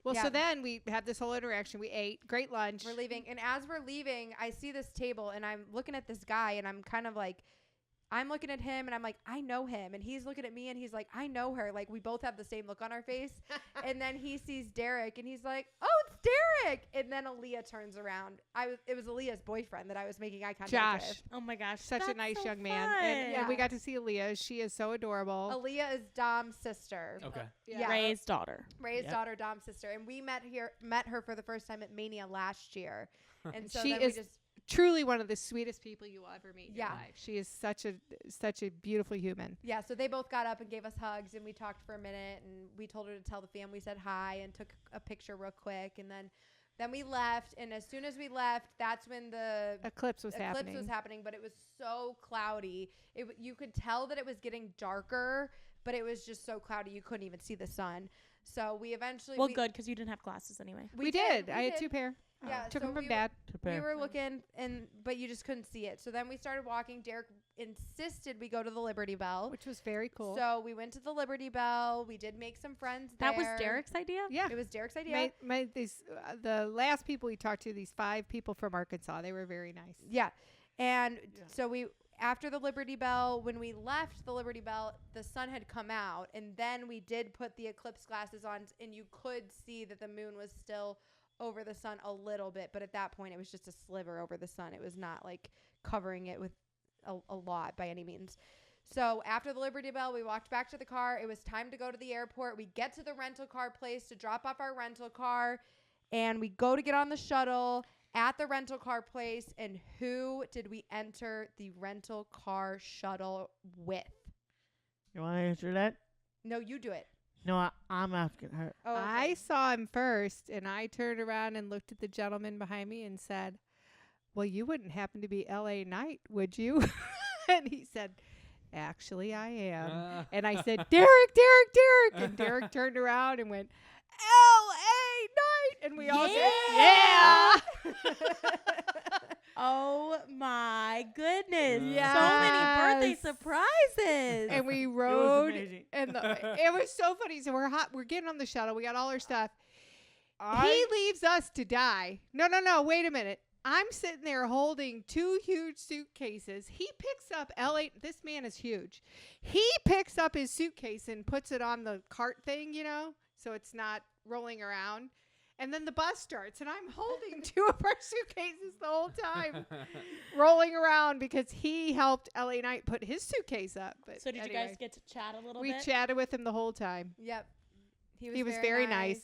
Well,
Yeah.
so then we had this whole interaction. We ate. Great lunch.
We're leaving. And as we're leaving, I see this table, and I'm looking at this guy, and I'm kind of like, I'm looking at him, and I'm like, I know him. And he's looking at me, and he's like, I know her. Like, we both have the same look on our face. And then he sees Derek, and he's like, oh, it's Derek. And then Aaliyah turns around. It was Aaliyah's boyfriend that I was making eye contact
Josh.
with.
Oh my gosh,
Such a
that's
nice
so
young man.
fun.
And we got to see Aaliyah. She is so adorable.
Aaliyah is Dom's sister.
Okay.
Yeah.
Ray's daughter.
Ray's
Yep.
daughter, Dom's sister. And we met her for the first time at Mania last year. And so
She
then
is
we just
truly one of the sweetest people you will ever meet in
Yeah.
your life. She is such a beautiful human.
yeah, so they both got up and gave us hugs, and we talked for a minute, and we told her to tell the family, said hi, and took a picture real quick, and then we left. And as soon as we left, that's when the
Eclipse was
eclipse
happening.
was happening, but it was so cloudy. You could tell that it was getting darker, but it was just so cloudy you couldn't even see the sun. So we eventually
Well, good, because you didn't have glasses anyway.
We did. I had 2 pair.
Yeah,
Took
so
them from
we
Dad.
We were looking, but you just couldn't see it. So then we started walking. Derek insisted we go to the Liberty Bell.
Which was very cool.
So we went to the Liberty Bell. We did make some friends there.
That was Derek's idea?
yeah.
It was Derek's idea.
The last people we talked to, these 5 people from Arkansas, they were very nice.
Yeah. And so after the Liberty Bell, when we left the Liberty Bell, the sun had come out. And then we did put the eclipse glasses on, and you could see that the moon was still over the sun a little bit. But at that point, it was just a sliver over the sun. It was not like covering it with a lot by any means. So after the Liberty Bell, we walked back to the car. It was time to go to the airport. We get to the rental car place to drop off our rental car, and we go to get on the shuttle at the rental car place. And who did we enter the rental car shuttle with?
You want to answer that?
No, you do it.
No, I'm asking her.
Oh, okay.
I saw him first, and I turned around and looked at the gentleman behind me and said, well, you wouldn't happen to be L.A. Knight, would you? And he said, actually, I am. And I said, Derek. And Derek turned around and went, L.A. Knight. And we all said, yeah.
Oh my goodness.
Yes.
So many birthday surprises.
And we
It was
rode.
amazing.
And it was so funny. So we're getting on the shuttle. We got all our stuff.
I
He leaves us to die. No. Wait a minute. I'm sitting there holding 2 huge suitcases. He picks up L.A. This man is huge. He picks up his suitcase and puts it on the cart thing, so it's not rolling around. And then the bus starts, and I'm holding 2 of our suitcases the whole time, rolling around because he helped L.A. Knight put his suitcase up. But
so did you guys get to chat a little
We
bit?
chatted with him the whole time.
Yep.
He was very nice.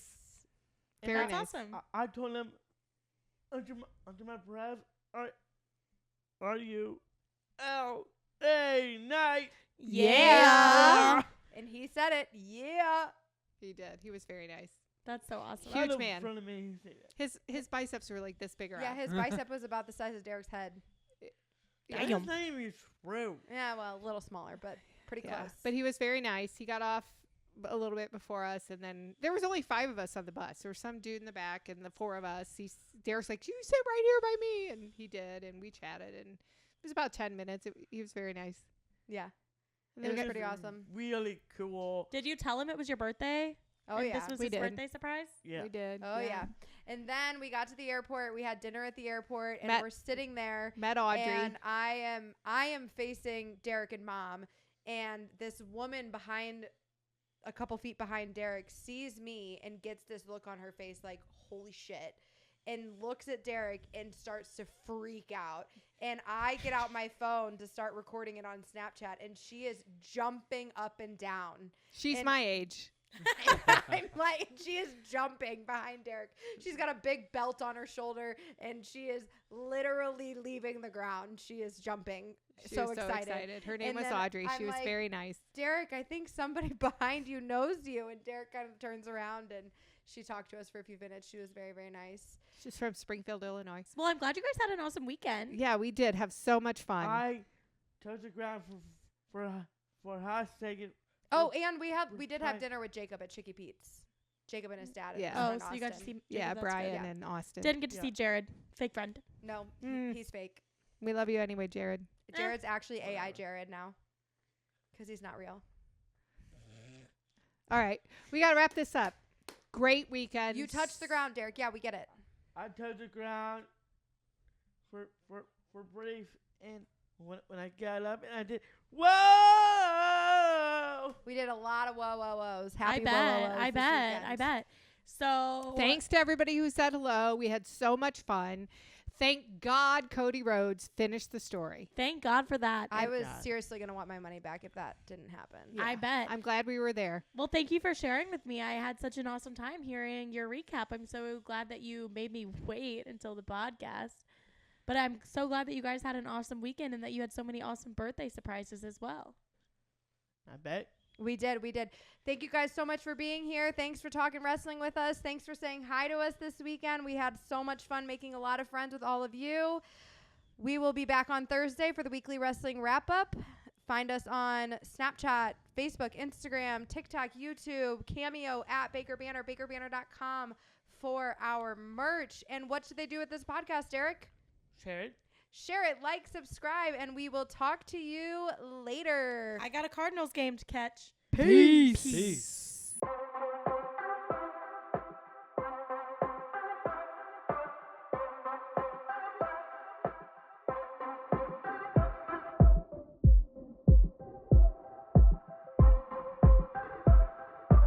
And
Very
that's
nice.
awesome.
I told him under my breath, are you L.A. Knight?
Yeah.
And he said it. Yeah.
He did. He was very nice.
That's so awesome.
Huge
Right in
man.
front of me, he said that.
His biceps were like this big around.
Yeah, his bicep was about the size of Derek's head.
That's
Damn.
not even true.
Yeah, well, a little smaller, but pretty
Yeah.
close.
But he was very nice. He got off a little bit before us, and then there was only 5 of us on the bus. There was some dude in the back, and the 4 of us. Derek's like, "You sit right here by me," and he did, and we chatted, and it was about 10 minutes. He was very nice.
yeah.
And
It
then
was
we got-
pretty awesome.
Really cool.
Did you tell him it was your birthday?
Oh,
And
yeah.
This was
We
his
did.
birthday surprise?
Yeah.
We did.
Oh, yeah. And then we got to the airport. We had dinner at the airport, and
Met-
we're sitting there.
Met Audrey.
And I am facing Derek and Mom, and this woman a couple feet behind Derek sees me and gets this look on her face like, holy shit, and looks at Derek and starts to freak out. And I get out my phone to start recording it on Snapchat, and she is jumping up and down.
She's
and-
my age.
I'm like, she is jumping behind Derek. She's got a big belt on her shoulder, and she is literally leaving the ground. She is jumping.
She
So
was
excited.
Her name
And
was
then
Audrey.
I'm
She was
like,
very nice.
Derek, I think somebody behind you knows you. And Derek kind of turns around, and she talked to us for a few minutes. She was very, very nice.
She's from Springfield, Illinois.
Well, I'm glad you guys had an awesome weekend.
Yeah, we did have so much fun.
I touched the ground for a hot second.
Oh, and we did have
Right.
dinner with Jacob at Chicky Pete's. Jacob and his dad.
Yeah.
and
Oh, so you got to
Austin.
see
yeah,
Jacob, that's good.
Brian
Yeah.
and Austin.
Didn't get to
Yeah.
see Jared, fake friend.
No,
Mm.
he's fake.
We love you anyway, Jared.
Jared's actually AI Jared now, because he's not real.
All right, we got to wrap this up. Great weekend.
You touched the ground, Derek. Yeah, we get it.
I touched the ground for brief, and when I got up and I did whoa.
We did a lot of whoa, whoa, whoas.
I
Happy
bet.
whoa, whoa, whoas
I
this
bet.
weekend.
I bet. So
Thanks to everybody who said hello. We had so much fun. Thank God Cody Rhodes finished the story.
Thank God for that.
I
And
was
God.
seriously going to want my money back if that didn't happen.
I bet.
I'm glad we were there.
Well, thank you for sharing with me. I had such an awesome time hearing your recap. I'm so glad that you made me wait until the podcast. But I'm so glad that you guys had an awesome weekend and that you had so many awesome birthday surprises as well.
I bet.
We did. Thank you guys so much for being here. Thanks for talking wrestling with us. Thanks for saying hi to us this weekend. We had so much fun making a lot of friends with all of you. We will be back on Thursday for the weekly wrestling wrap-up. Find us on Snapchat, Facebook, Instagram, TikTok, YouTube, Cameo, at bakerbanter, bakerbanter.com for our merch. And what should they do with this podcast, Derek? Share it, like, subscribe, and we will talk to you later.
I got a Cardinals game to catch.
Peace.
Peace.